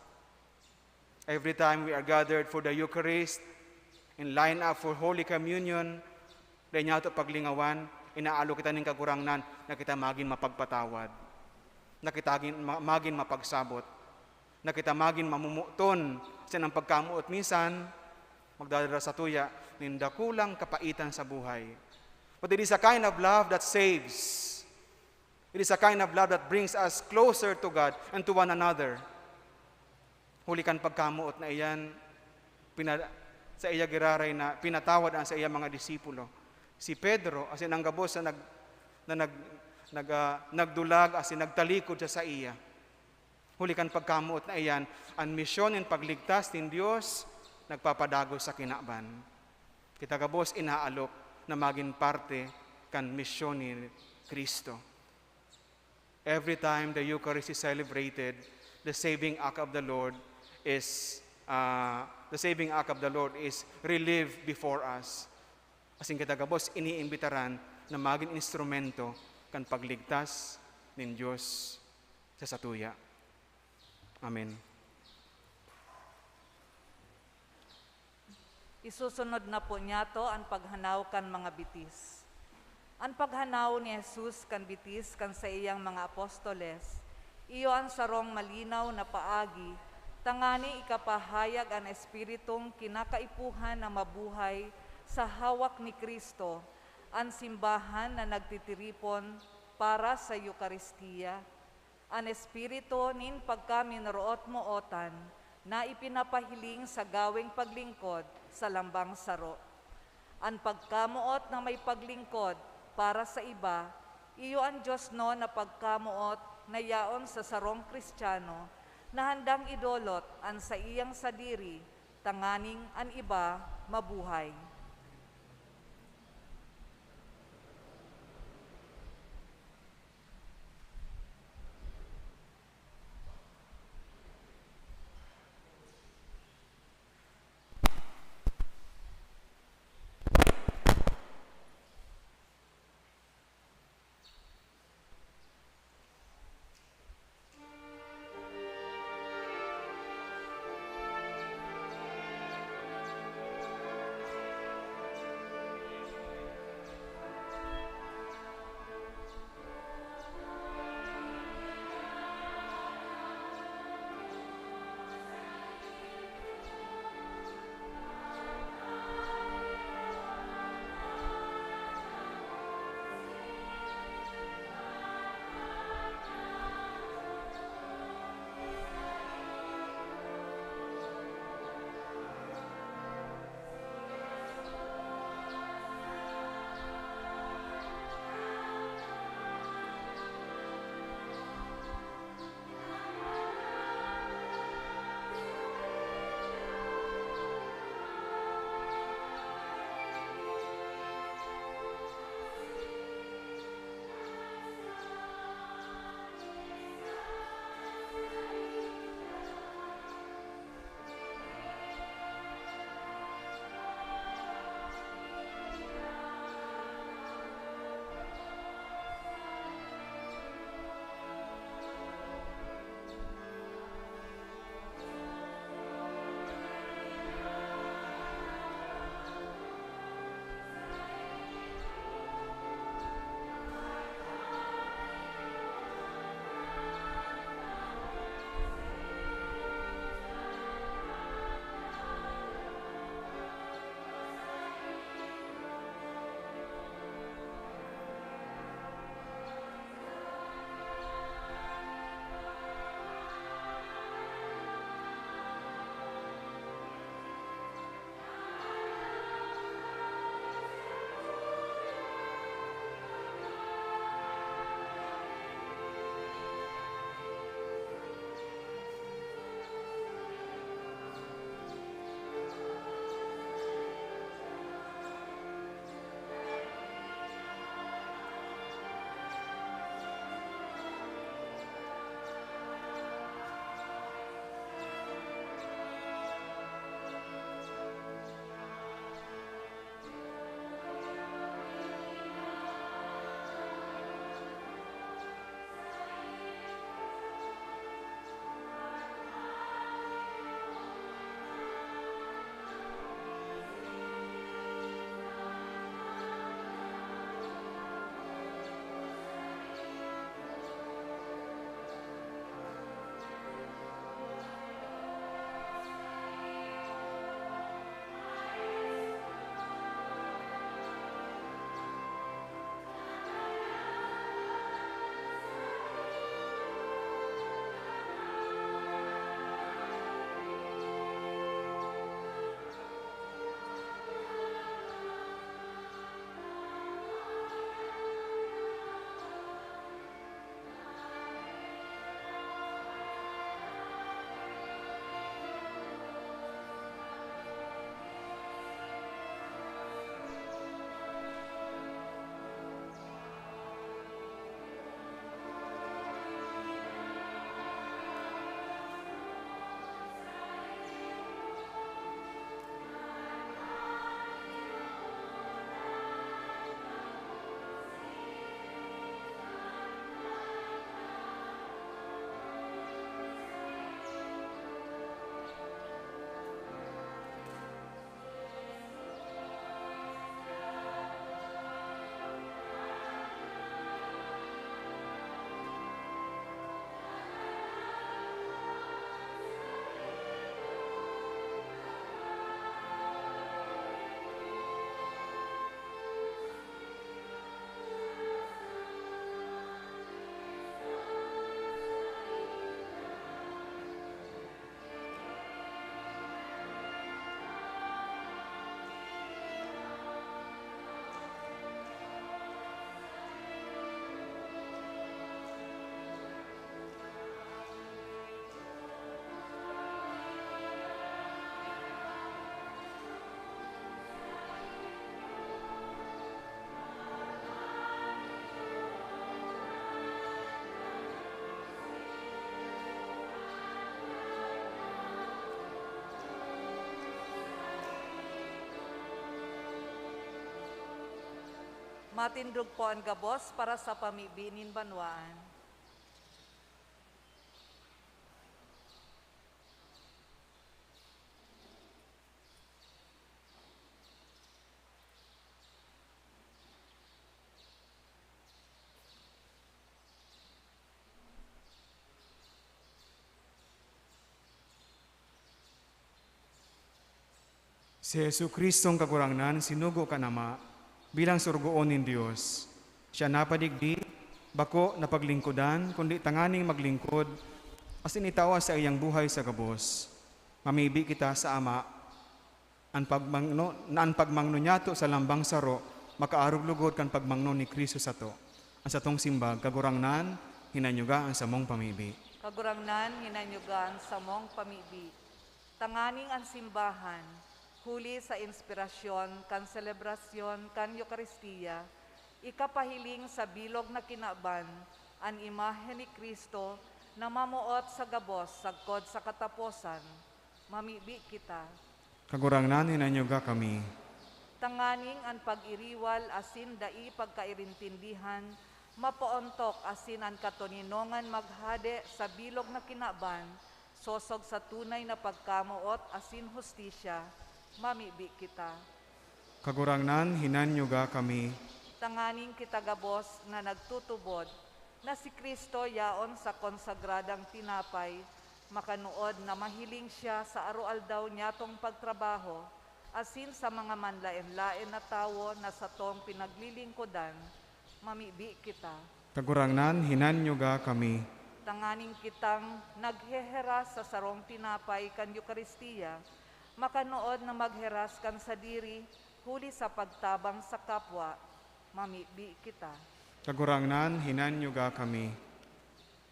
Every time we are gathered for the Eucharist, in line up for Holy Communion, dahil niya ito paglingawan, inaalo kita ng kagurangnan na kita maging mapagpatawad, na kita maging mapagsabot, na kita maging mamumuton sa ng pagkamuot minsan, magdadala sa tuya, nindakulang kapaitan sa buhay. But it is a kind of love that saves. It is a kind of love that brings us closer to God and to one another. Huli kan pagkamuot na iyan, sa iya giraray na pinatawad ang sa iya mga disipulo. Si Pedro, asin ang gabos na nagdulag, asin nagtalikod siya sa iya. Huli kan pagkamuot na iyan, ang misyon and pagligtas ng Diyos, nagpapadago sa kinaban. Kita gabos inaalok na maging parte kan misyon ni Kristo. Every time the Eucharist is celebrated, the saving act of the Lord is relieved before us. Kasing kita gabos iniimbitaran na maging instrumento kan pagligtas ng Diyos sa satuya. Amen. Isusunod na po niya to ang paghanaw kan mga bitis. Ang paghanaw ni Jesus kan bitis kan sa iyang mga apostoles, iyo ang sarong malinaw na paagi, tangani ikapahayag ang espiritong kinakaipuhan na mabuhay sa hawak ni Kristo, ang simbahan na nagtitiripon para sa Eukaristiya, ang espiritu nin pagkaminroot mootan na ipinapahiling sa gawing paglingkod sa lambang saro. Ang pagkamuot na may paglingkod para sa iba, iyo ang Diyos no na pagkamuot na yaon sa sarong Kristiyano na handang idolot ang sa iyang sadiri, tanganing ang iba mabuhay. Matindog po ang gabos para sa pamibinin banwaan. Si Jesukristong kagurangnan, sinugo ka nama, bilang surgoon ng Diyos. Siya napadigdi, bako na paglingkudan, kundi tanganing maglingkod, asin itawa sa iyang buhay sa gabos. Mamibi kita sa Ama, ang pagmangno niyato sa lambang saro, makaarog lugod kan pagmangno ni Kristo sa to. Ang satong simbag, kagurangnan, hinanyuga ang samong pamibi. Kagurangnan, hinanyugan sa mong pamibi. Tanganing ang simbahan, huli sa inspirasyon, kan selebrasyon, kan Eucharistia, ikapahiling sa bilog na kinaban, ang imahe ni Kristo na mamuot sa gabos, sagkod sa kataposan, mamibi kita. Kagurangnan, hinanyuga kami. Tanganing ang pag-iriwal, asin dai pagkairintindihan, mapaontok asin ang katuninongan maghade sa bilog na kinaban, sosog sa tunay na pagkamuot, asin hustisya, mamibi kita. Kagurangnan, hinanyuga kami. Tanganing kita gabos na nagtutubod, na si Kristo yaon sa konsagradang tinapay, makanuod na mahiling siya sa arualdaw niyatong pagtrabaho, asin sa mga manlaen-laen na tawo na sa tong pinaglilingkodan, mamibi kita. Kagurangnan, hinanyuga kami. Tanganing kitang nagheheras sa sarong tinapay kan Eucharistia, makanood na magheras kan sa diri, huli sa pagtabang sa kapwa, mamibi kita. Kagurangnan, hinanyuga kami.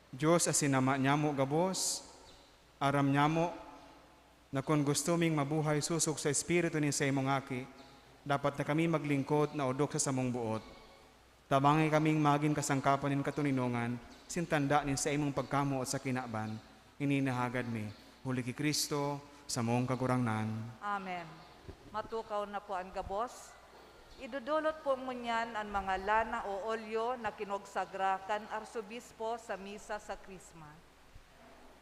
Diyos asinama nyamo gabos, aram nyamo, na kung gusto ming mabuhay susok sa Espiritu ni sa imong aki, dapat na kami maglingkod na udok sa samong buot. Tabangay kaming maging kasangkapan nin katuninongan, sintanda nin sa imong pagkamo at sa kinaban, ininahagad mi, huli ki Kristo, sa mong kagurangnan. Amen. Matukaw na po ang gabos. Idudulot po munyan ang mga lana o olyo na kinogsagra kan arsobispo sa misa sa Krisma.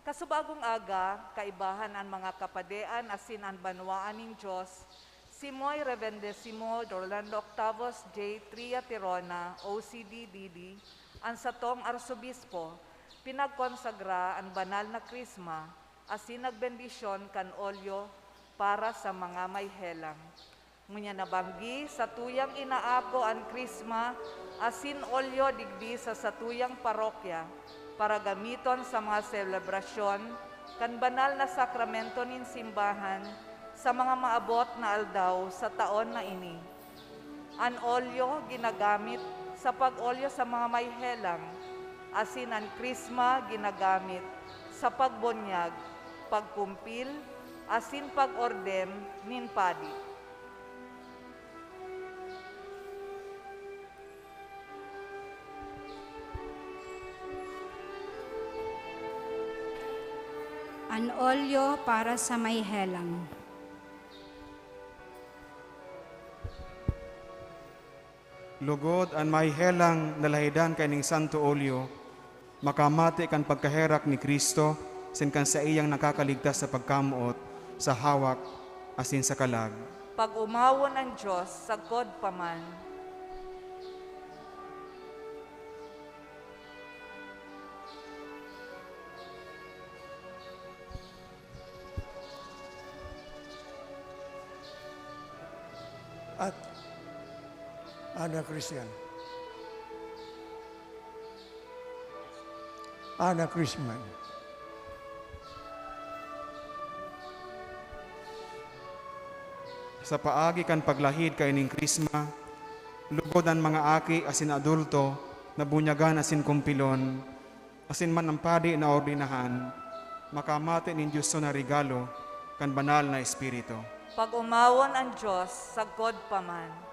Kasubagong aga, kaibahan ang mga kapadean asin ang banwaan ng Diyos, Simoy Revendesimo Orlando Octavos J. Tria Tirona, OCD-DD, ang satong arsobispo, pinagkonsagra ang banal na Krisma, asin nagbendisyon kan olyo para sa mga may helang. Ngunya nabanggi sa tuyang inaako ang Krisma, asin olyo digdi sa satuyang parokya, para gamiton sa mga selebrasyon, kan banal na sakramento nin simbahan, sa mga maabot na aldaw sa taon na ini. Ang olyo ginagamit sa pag-olyo sa mga may helang, asin ang Krisma ginagamit sa pagbunyag, pagkumpil, asin pag-ordem nin padi. An olyo para sa may helang. Lugod ang may helang nalahidan kaning santo olyo, makamati kan pagkaherak ni Kristo, sin kan sa iyang nakakaligtas sa pagkamuot, sa hawak, asin sa kalag. Pag umawon ang Diyos, sagkod paman. At Ana Christian. Ana Chrisman. Sa paagi kan paglahid kay ning Krisma, lugod ang mga aki asin adulto, na bunyagan asin kumpilon, asin man ang padi na ordinahan, makamati nin Diyos na regalo, kan banal na Espiritu. Pag umawon ang Diyos, sagkod paman.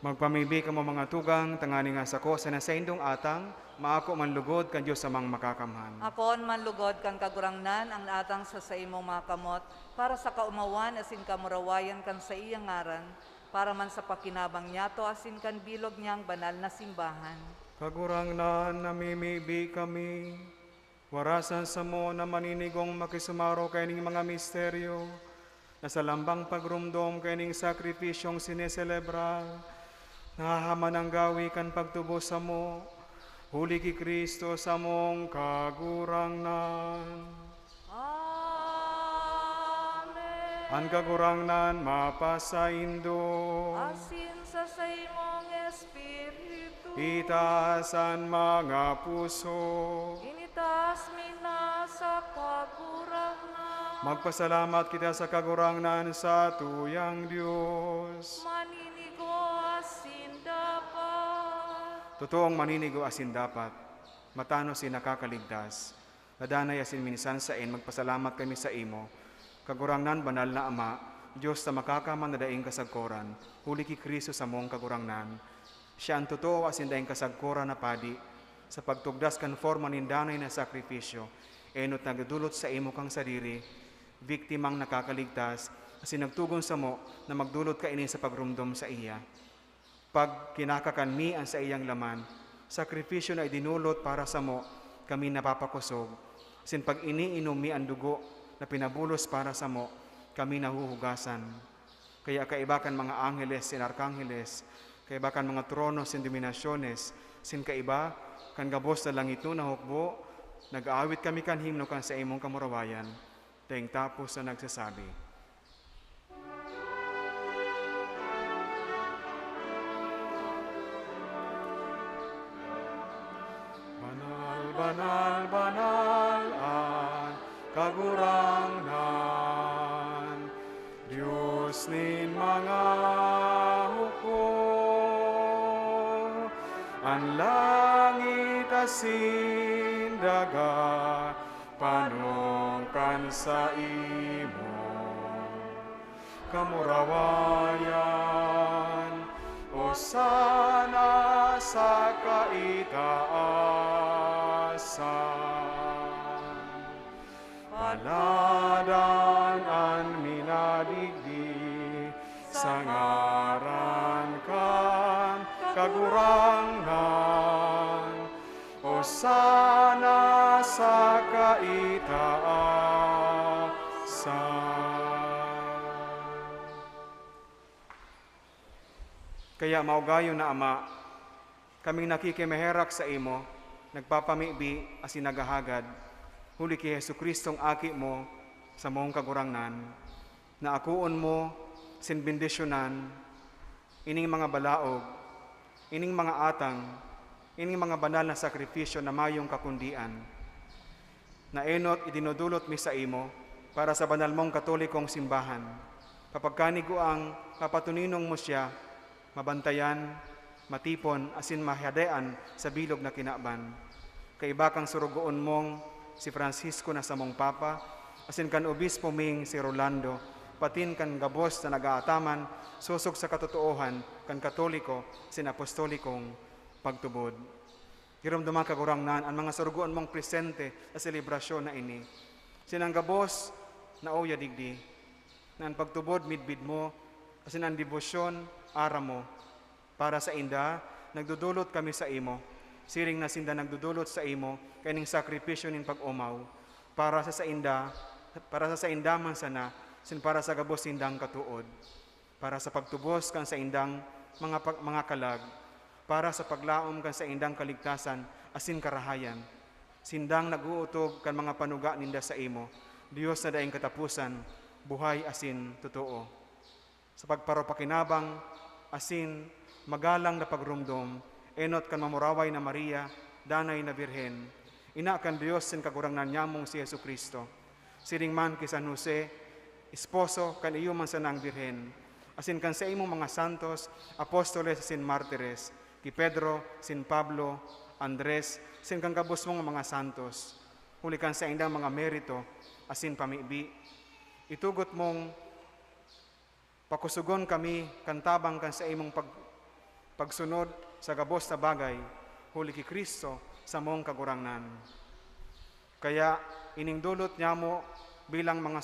Magpamibi ka mo mga tugang, tangani nga sako sa nasaindong atang, maako man lugod kan Diyos samang makakamhan. Akon manlugod kan kagurangnan ang atang sa imong mga kamot, para sa kaumawan asin kamurawayan kan sa iyang ngaran, para man sa pakinabang niyato asin kan bilog niyang banal na simbahan. Kagurangnan namimibi kami, warasan sa mo na maninigong makisumaro kayning mga misteryo, na sa lambang pagrumdom kayning sakripisyong sineselebra, nahahaman ang gawi kan pagtubo sa mo, huli ki Kristo sa mong kagurangnan. Amen. Ang kagurangnan mapasaindo, Asin sa imong espiritu, itasan mga puso. initas mina sa kagurangnan. Magpasalamat kita sa kagurangnan sa tuyang Diyos. Maninigo asin dapat. Totoong maninigo asin dapat, matano si nakakaligtas. Nadanay asin minsan sain, magpasalamat kami sa imo. Kagurangnan banal na Ama, Diyos na makakaman na daing kasagkoran, huli ki Kristo sa mong kagurangnan. Siya ang totoo asin daing kasagkoran na padi, sa pagtugdas kan forma nindanay na sakripisyo, enot nagdudulot sa imo kang sadiri, biktimang nakakaligtas, asin nagtugon sa mo na magdulot ka ini sa pagrumdom sa iya. Pag kinakakanmian sa iyang laman, sakripisyo na idinulot para sa mo, kami napapakusog. Asin pag iniinom mi ang dugo na pinabulos para sa mo, kami nahuhugasan. Kaya kaibakan mga angeles sin arkangheles, kaibakan mga trono sin dominasyones, sin kaiba, kan gabos na langit na hukbo, nag-aawit kami kan himno kan sa imong kamurawayan, tayong tapos na nagsasabi. Banal, banal, banal ang kagurangnan, Diyos nin mga hukom, ang langit asin daga, panungkan sa imo kamurawayan, o sana sa kaitaasan. Paladan ang minadigdi sa ngaran kan kagurangnan, o sana sa kaitaasan. Kaya maugayo na Ama, kaming nakikimeherak sa imo, nagpapamibi asin nagahagad, huli ki Hesu Kristong aki mo sa mong kagurangnan, na akuon mo sin bendisyonan, ining mga balaog, ining mga atang, ining mga banal na sakripisyo na mayong kakundian, na enot idinudulot mi sa imo para sa banal mong katolikong simbahan. Kapagkanigo ang kapatuninong mo siya, mabantayan, matipon, asin mahadean sa bilog na kinaban. Kaiba kang surugoon mong si Francisco na sa mong Papa, asin kan obispo ming si Rolando, patin kan gabos na nagaataman, susog sa katotoohan, kan katoliko, sin apostolikong pagtubod. Hirumduman kagurangnan ang mga surugoon mong presente sa selebrasyon na ini. Sinang gabos na oya digdi, na ang pagtubod midbid mo, asin ang debosyon ara mo, para sa inda, nagdudulot kami sa imo. Siring na sinda nagdudulot sa imo, kaning sakripisyo nin pag-umaw, para sa inda man sana, sin para sa gabos sindang katuod, para sa pagtubos kan sa indang mga kalag, para sa paglaom kan sa indang kaligtasan, asin karahayan. Sindang naguutog kan mga panuga ninda sa imo, Diyos na daing katapusan, buhay asin totoo. Sa pagparopakinabang, asin magalang na pagrumdom, enot kan mamuraway na Maria, danay na Birhen, ina kan Diyos sin kagurangnan nyamong si Yesu Kristo. Siring man ki San Jose, esposo kan iyo man sanang Birhen, asin kan sa imong mga santos, apostoles sin martires, ki Pedro, sin Pablo, Andres, sin kan kabus mong mga santos, huli kan sa indang mga merito, asin pamibi, itugot mong pakusugon kami, kantabang kan sa imong pagsunod sa gabos na bagay, huli ki Kristo sa mong kagurangnan. Kaya ining dulot niya mo bilang mga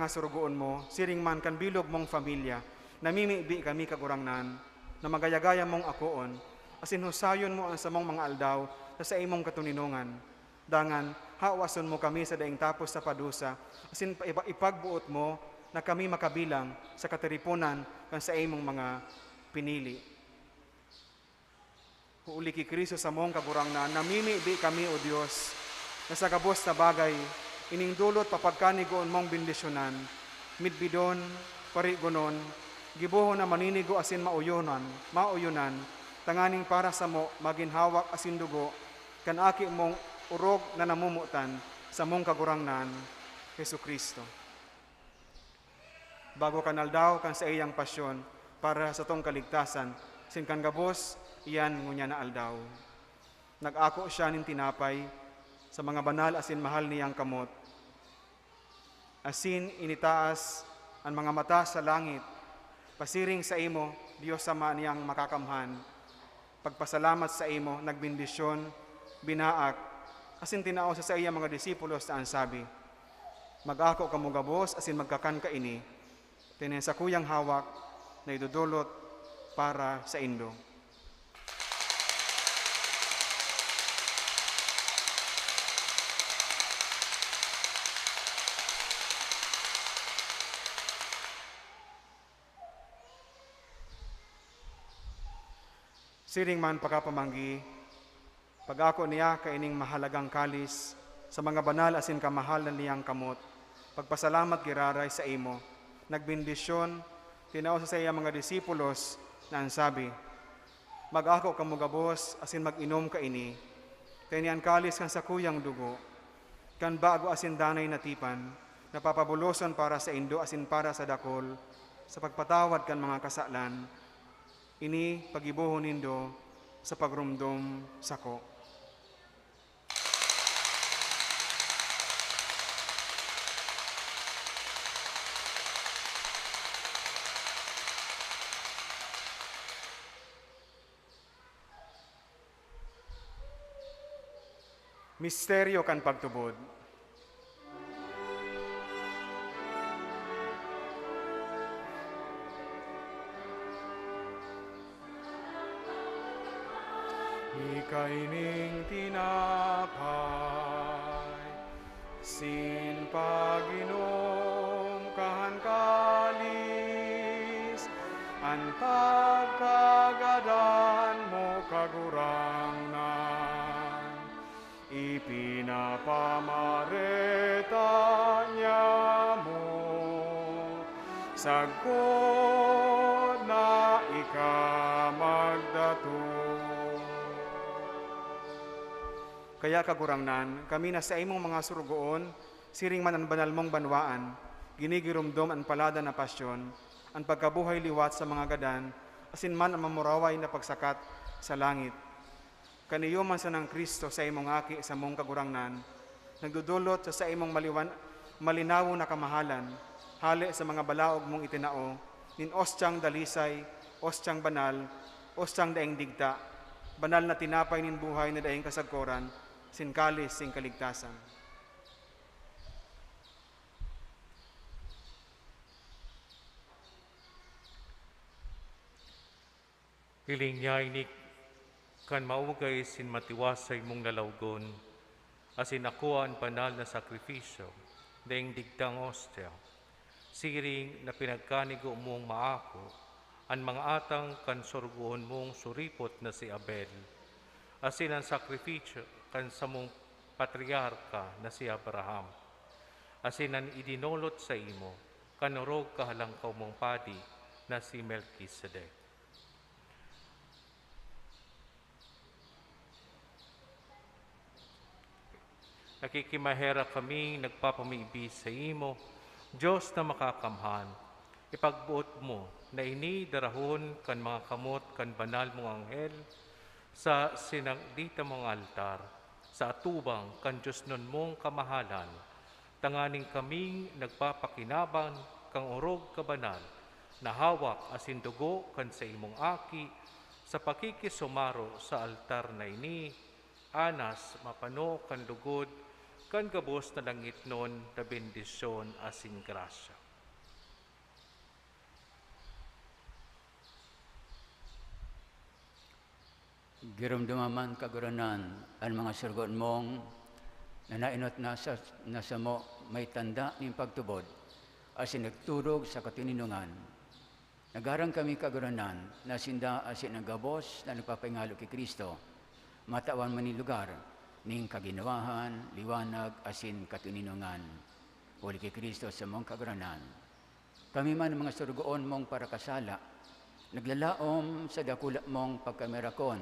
surugoon mo, siring man kan bilog mong familia, namimibi kami kagurangnan, na magayagaya mong akoon, asin husayon mo ang samong mga aldaw sa imong katuninungan. Dangan, hawason mo kami sa daing tapos sa padusa, asin ipagbuot mo na kami makabilang sa katiripunan kan sa imong mga pinili. Huuli ki Kristo sa mong kagurangnan, namimibi kami, O Diyos, na sa gabos na bagay, ining dulot papagkanigoon mong bindisyonan, midbidon, parigonon, gibuhon na maninigo asin mauyonan, tanganing para sa mo, maginhawak asin dugo, kan aki mong urog na namumutan sa mong kagurangnan, Hesu Kristo. Bago kanaldaw kan sa iyang pasyon, para sa tong kaligtasan, sin kan gabos, iyan ngunya na aldaw. Nag-ako siya nin tinapay, sa mga banal asin mahal niyang kamot. Asin initaas ang mga mata sa langit, pasiring sa imo, Diyos Ama niyang makakamhan. Pagpasalamat sa imo, nagbindisyon, binaak, asin tinao sa iya mga disipulos na ansabi, mag-ako kamo gabos, asin magkakan ka ini, tinen sa kuyang hawak, na idudulot para sa indo. Siring man pagkapamanggi, pag-ako niya kaining mahalagang kalis, sa mga banal asin kamahalan niyang kamot, pagpasalamat giraray sa imo, nagbindisyon, tinao sa iya mga disipulos na ansabi, mag-ako kamo gabos asin mag-inom ka ini, kanian kalis kan sa kuyang dugo, kan bago asin danay natipan, napapabuloson para sa indo asin para sa dakol, sa pagpatawad kan mga kasalan, ini pagibuhon nindo sa pagrumdom sako. Misteryo kan pagtubod. Ikaining tinapay, sin paginom kahan kalis, an pagkagadan mo kagurangnan, ipinapamareta niya mo, sagod na ikamagdato. Kaya kagurangnan, kami na sa imong mga surugoon, siring man ang banal mong banwaan, ginigirumdom ang palada na pasyon, ang pagkabuhay liwat sa mga gadan, asin man ang mamuraway na pagsakat sa langit. Kaniyo man sa ng Kristo sa imong aki sa mong kagurangnan, nagdudulot sa imong malinawo na kamahalan, hali sa mga balaog mong itinao, nin ostyang dalisay, ostyang banal, ostyang daing digta, banal na tinapay nin buhay na daing kasagkoran, sin kalis, sin kaligtasan. Hiling niya inik kan maugay sin matiwasay mong lalawgon, asin ako ang banal na sakripisyo, daing digdang ostya, siring na pinagkanigo mong maako, ang mga atang kansorgoon mong suripot na si Abel, asin ang sakripisyo kan sa mong patriarka na si Abraham, asin ang idinolot sa imo, kanurog kahalangkaw mong padi na si Melchizedek. Nakikimahera kami nagpapamibi sa imo, Diyos na makakamhan, ipagbuot mo na ini darahon kan mga kamot kan banal mong anghel sa sinagdita mong altar, sa atubang kan Diyos nun mong kamahalan, tanganing kaming nagpapakinabang kang orog kabanal, nahawak asin dugo kan sa imong aki, sa pakikisumaro sa altar na ini, anas mapano kan lugod, kan gabos na langit nun na bendisyon asin grasya. Girumdumaman kaguranan ang mga surgon mong na nainot nasa mo may tanda ng pagtubod asin nagturog sa katininungan. Nagarang kami kaguranan na sinda asin ang gabos na nagpapangalo kay Kristo, matawan man ni lugar ning kaginawahan, liwanag asin katininungan. Uli kay Kristo sa mong kaguranan. Kami man mga surgoon mong para kasala, naglalaom sa dakula mong pagkamerakon,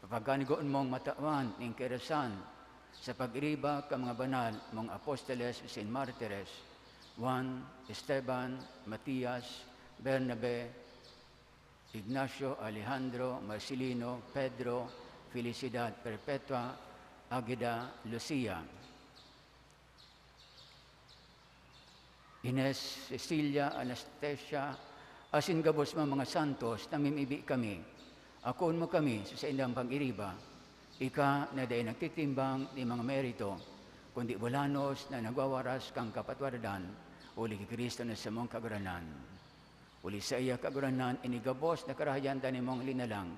papaganigoon mong matawan ning kerasan, sa pag-iriba ka mga banal mong apostoles sin martires, Juan, Esteban, Matias, Bernabe, Ignacio, Alejandro, Marcelino, Pedro, Felicidad Perpetua, Agida, Lucia, Ines, Cecilia, Anastasia, asin gabos mga santos, namimibi kami. Akon mo kami sa indang pag-iriba, ika na dahil nagtitimbang ni mga merito, kundi bulanos na nagwawaras kang kapatwaradan, uli kay Kristo na sa mong kaguranan. Uli sa iya kaguranan, inigabos na karahayan ni mong linalang,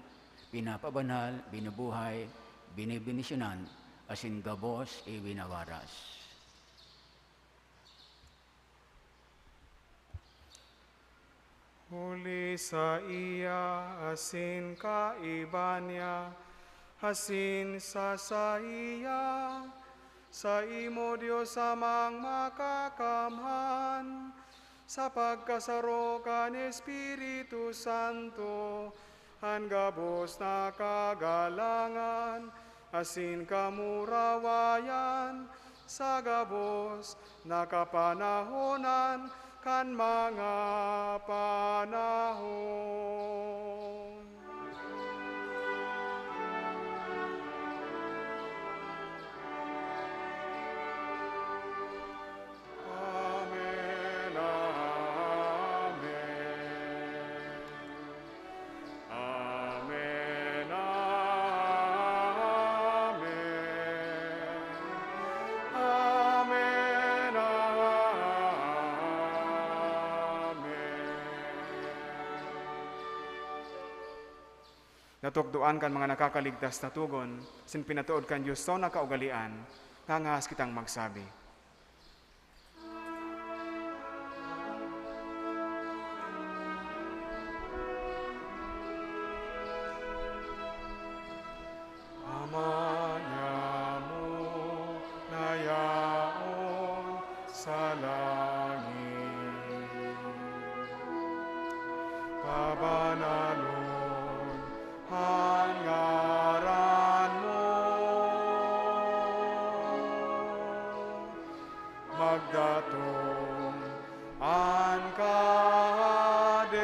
pinapabanal, binubuhay, binibinisyonan, asin gabos ibinawaras. Huli sa iya, asin kaiba niya, asin sa iya, sa imo Diyos amang makakamhan, sa pagkasaro kan Espiritu Santo, ang gabos na kagalangan, asin kamurawayan, sa gabos na kapanahonan, kan mga panahon. Amen, amen. Amen, amen. Amen, Natukduan kan mga nakakaligtas na tugon, sin pinatuod kan Diyos so nakaugalian, ngangas kitang magsabi. Ama niya mo nayaon sa langit, kabanalon ang ngaran mo, magdatong ang kahadean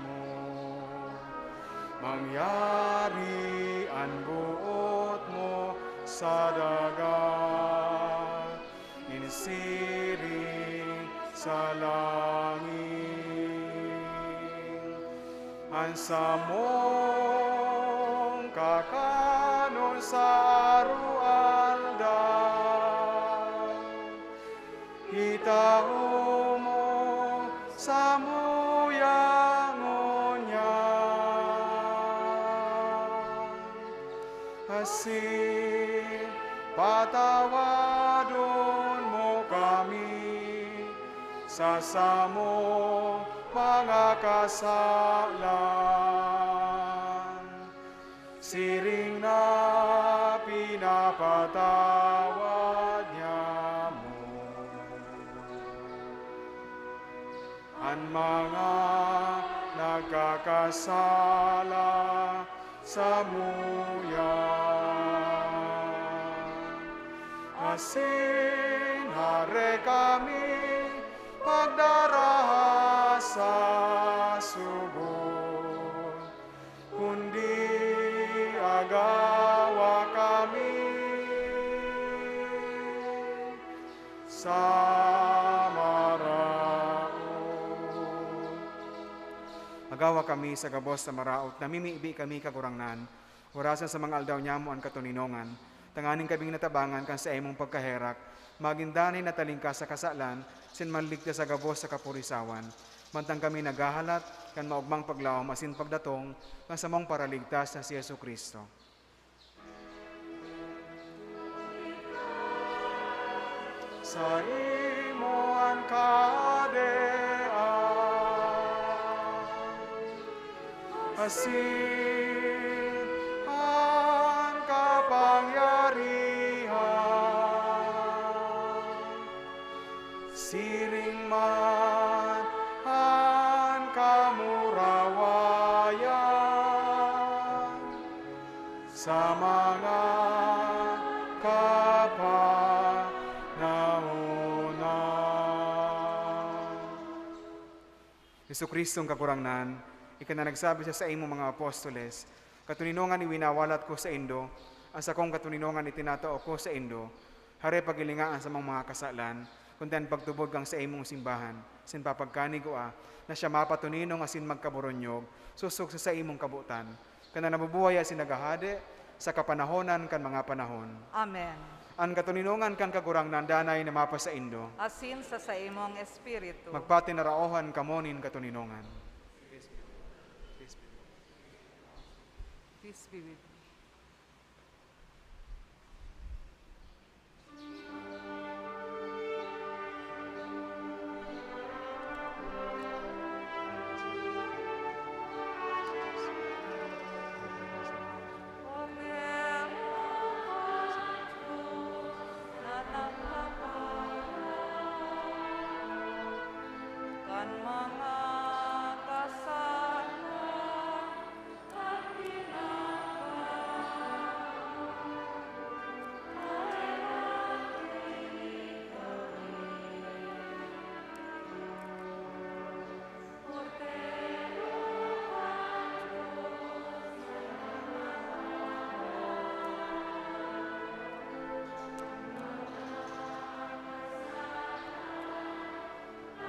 mo, mangyari ang buot mo sa dagat, insiring sa langit. Ansa mong kakanon sa arualdan, hitao mo sa muyangon yan, asin patawadon mo kami sa samong mga kasalan, siring na pinapatawad niya mo ang mga nagkakasala sa muyan. Asin hare kami pagdaraha sa subon, kundi agawa kami sa maraon. Magawa kami sa gabos sa maraot, namimiibi kami kagurangnan, orasan sa mga aldaw niya mo ang katuninongan, tanganing kabing natabangan kan sa imong pagkaherak, magindanay na talingka sa kasalan, sinmanligta sa gabos sa kapurisawan. Mantang kami naghahalat, kan maugmang paglawom, asin pagdatong, kan sa mong paraligtas na si Yesu Kristo. Sa imo ang asin ang kapangyarihan, siring man ang kamurawayan, sa mga kapanahunan. Jesucristo ang kakurangnan, ika na nagsabi siya sa imong mga apostoles, katuninongan iwinawalat ko sa indo, ang sakong katuninongan itinatao ko sa indo, hare pagilingaan sa mga kasalan, kundan pagtubod kang sa imong simbahan, sin papagkanig ko na siya mapatuninong asin magkaburonyog, susok sa imong kabutan, kana nabubuhay asin nagahade, sa kapanahonan kan mga panahon. Amen. Ang katuninongan kan kagurangnan danay na mapa sa indo, Asin sa imong espiritu. magpati na raohan kamonin katuninongan. Peace be with you. Kan mga kasalan at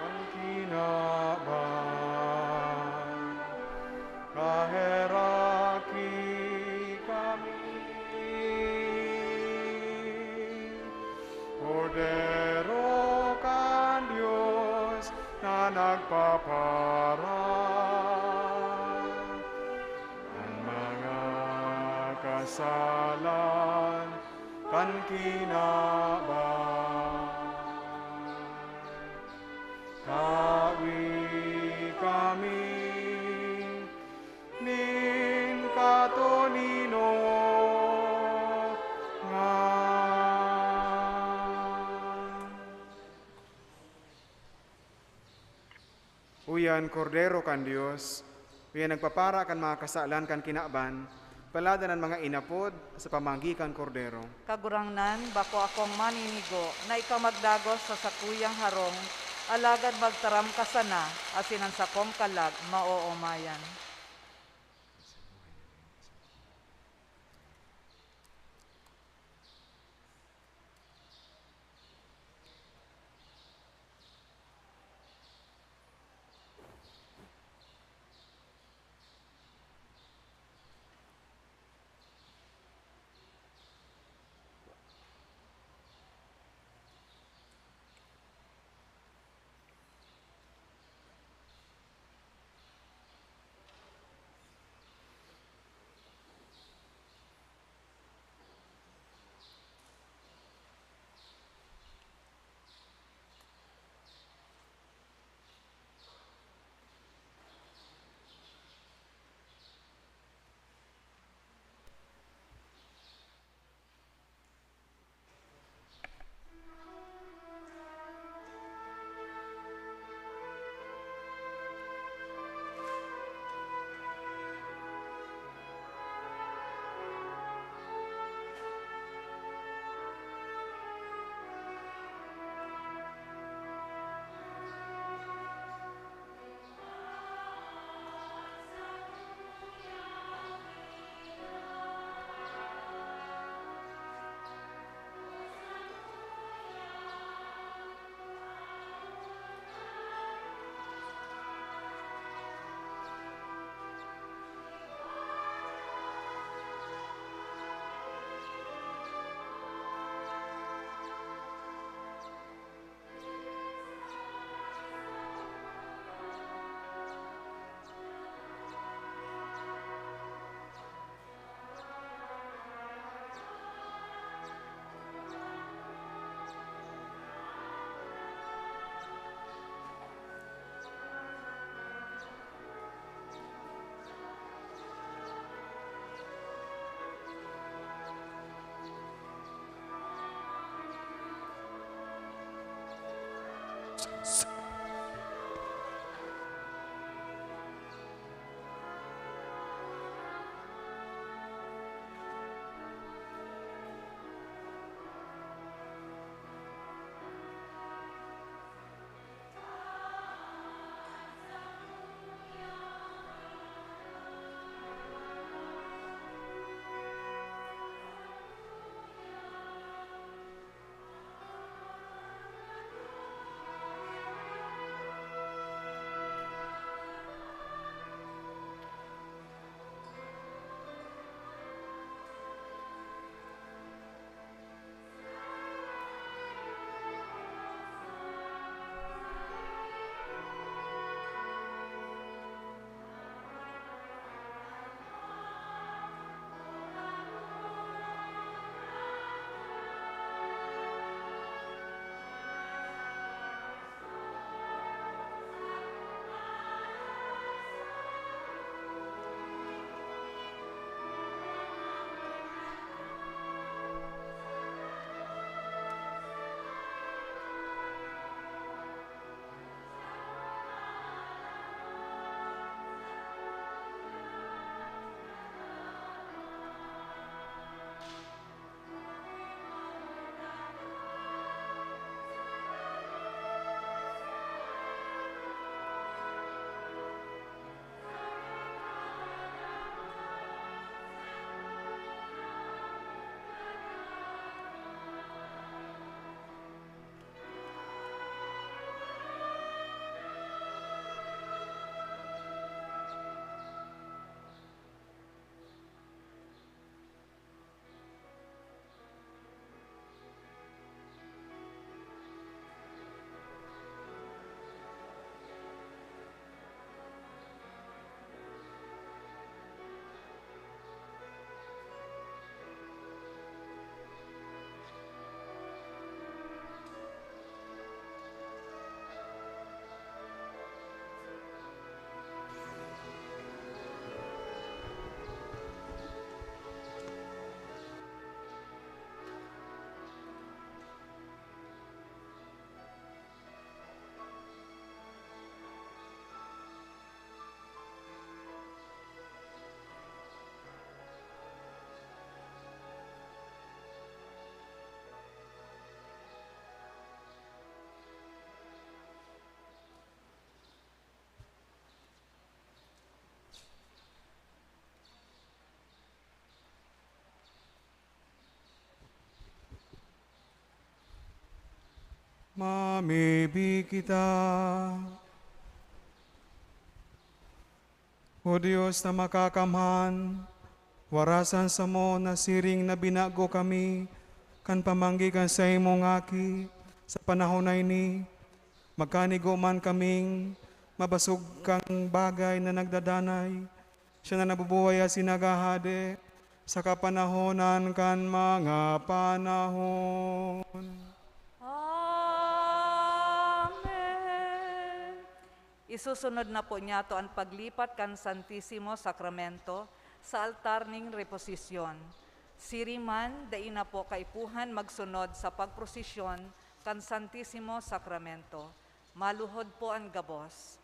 Ang kinaban, kaheraki kami. Kordero kan Diyos na nagpaparang, ang mga kasalan kan kinaban. Kawi kami nin katonino Uyan, kordero kan Dios, uyan nagpapara kan mga kasalan kan kinaban, palada ng mga inapod sa pamanggi kan kordero. Kagurangnan, bako akong maninigo, na ikaw magdagos sa sakuyang harong, alagad magtaram ka sana, asinan sa kom kalag, maoomayan. Mamibig kita. O Diyos na makakamhan, warasan sa mo na siring na binago kami, kan pamanggikan sa imong aki, sa panahon na ini, magkanigo man kaming mabasog kang bagay na nagdadanay, siya na nabubuhay at sinagahade, sa kapanahonan kan mga panahon. Isusunod na po niya to ang paglipat kan Santisimo Sakramento sa altar ning reposisyon. Siriman, dai na po kaipuhan magsunod sa pagprosesyon kan Santisimo Sakramento. Maluhod po ang gabos.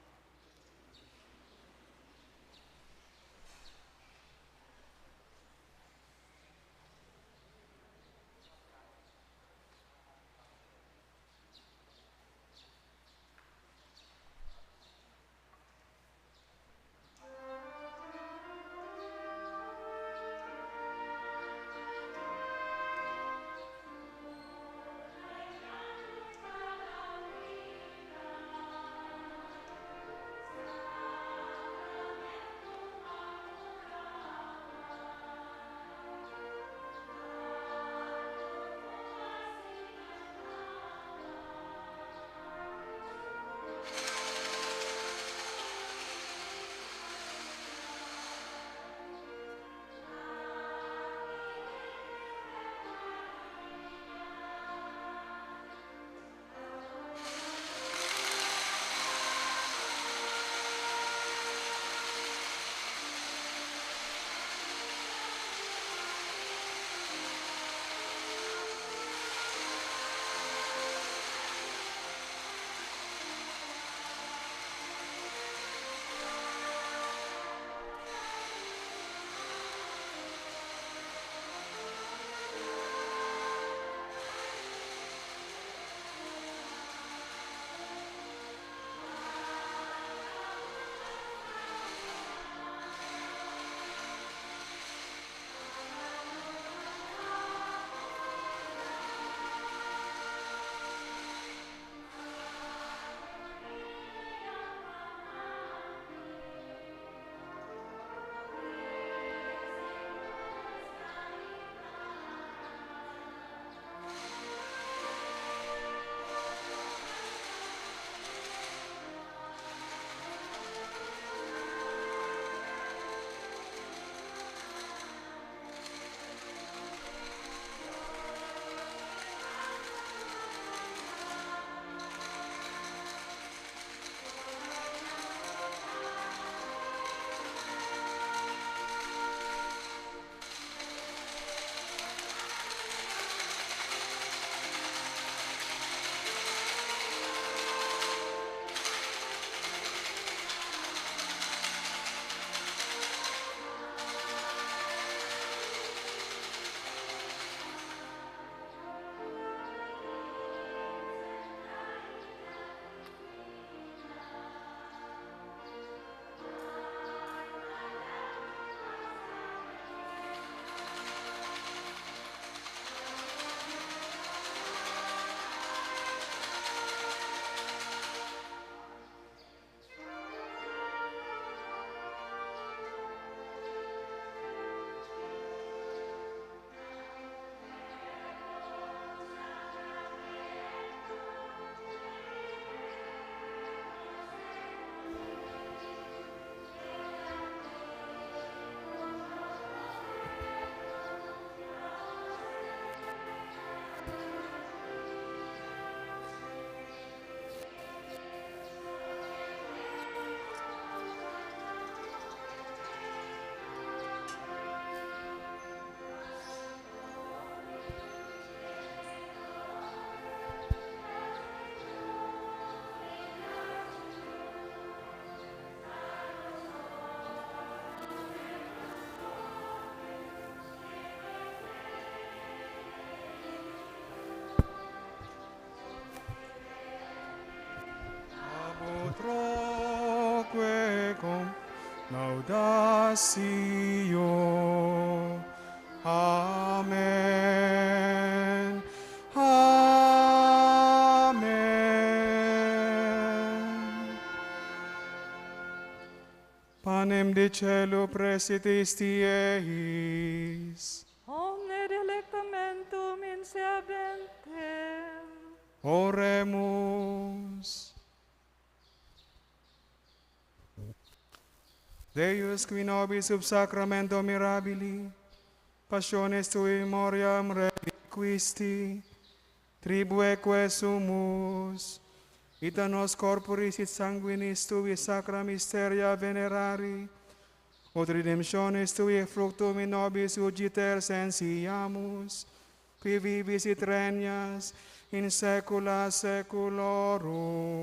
Laudatio. Amen. Amen. Panem de cielo precitisti eis. Omne delectamentum in sebentem. Oremus. Deus qui nobis sub sacramento mirabili, passiones tui memoriam reliquisti, tribueque sumus, ita nos corporis et sanguinis tui sacra mysteria venerari, ut redemptionis tui fructum in nobis ugiter sensiamus, qui vivis et regnas in saecula saeculorum.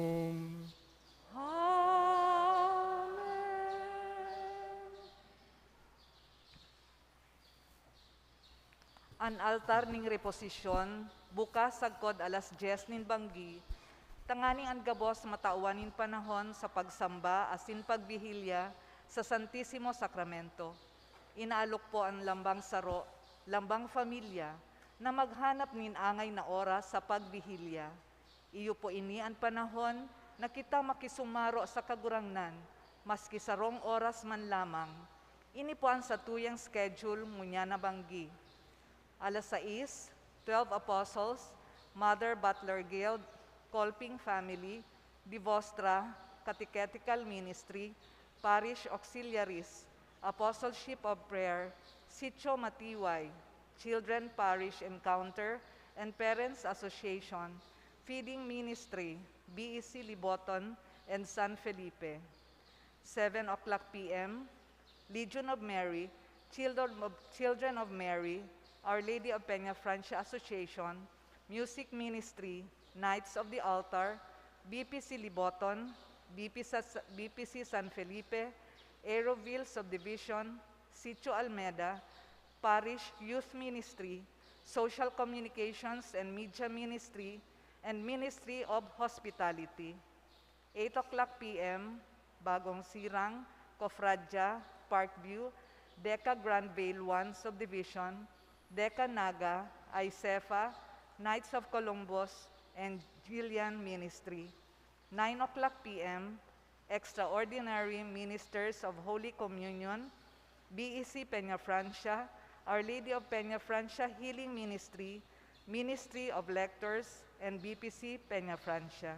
An altar ning reposisyon, bukas sagkod alas 10 nin banggi, tanganing an gabos matauanin panahon sa pagsamba asin pagbihilya sa Santisimo Sakramento. Inaalok po ang lambang saro, lambang familia, na maghanap nin angay na oras sa pagbihilya. Iyo po ini ang panahon na kita makisumaro sa kagurangnan, maski sarong oras man lamang. Ini po ang satuyang schedule ngunya na banggi. Alas 6, 12 Apostles, Mother Butler Guild, Colping Family, Divostra, Catechetical Ministry, Parish Auxiliaries, Apostleship of Prayer, Sitio Matiway, Children Parish Encounter, and Parents Association, Feeding Ministry, BEC Liboton, and San Felipe. 7 o'clock p.m., Legion of Mary, Children of Mary, Our Lady of Peña Francia Association, Music Ministry, Knights of the Altar, BPC Liboton, BPC San Felipe, Aeroville Subdivision, Sitio Almeda, Parish Youth Ministry, Social Communications and Media Ministry, and Ministry of Hospitality. 8 o'clock p.m., Bagong Sirang, Cofradja, Parkview, Deca Grand Vale 1 Subdivision, Deca Naga, Icefa, Knights of Columbus, and Gillian Ministry. 9 o'clock p.m., Extraordinary Ministers of Holy Communion, BEC Peña Francia, Our Lady of Peña Francia Healing Ministry, Ministry of Lectors, and BPC Peña Francia.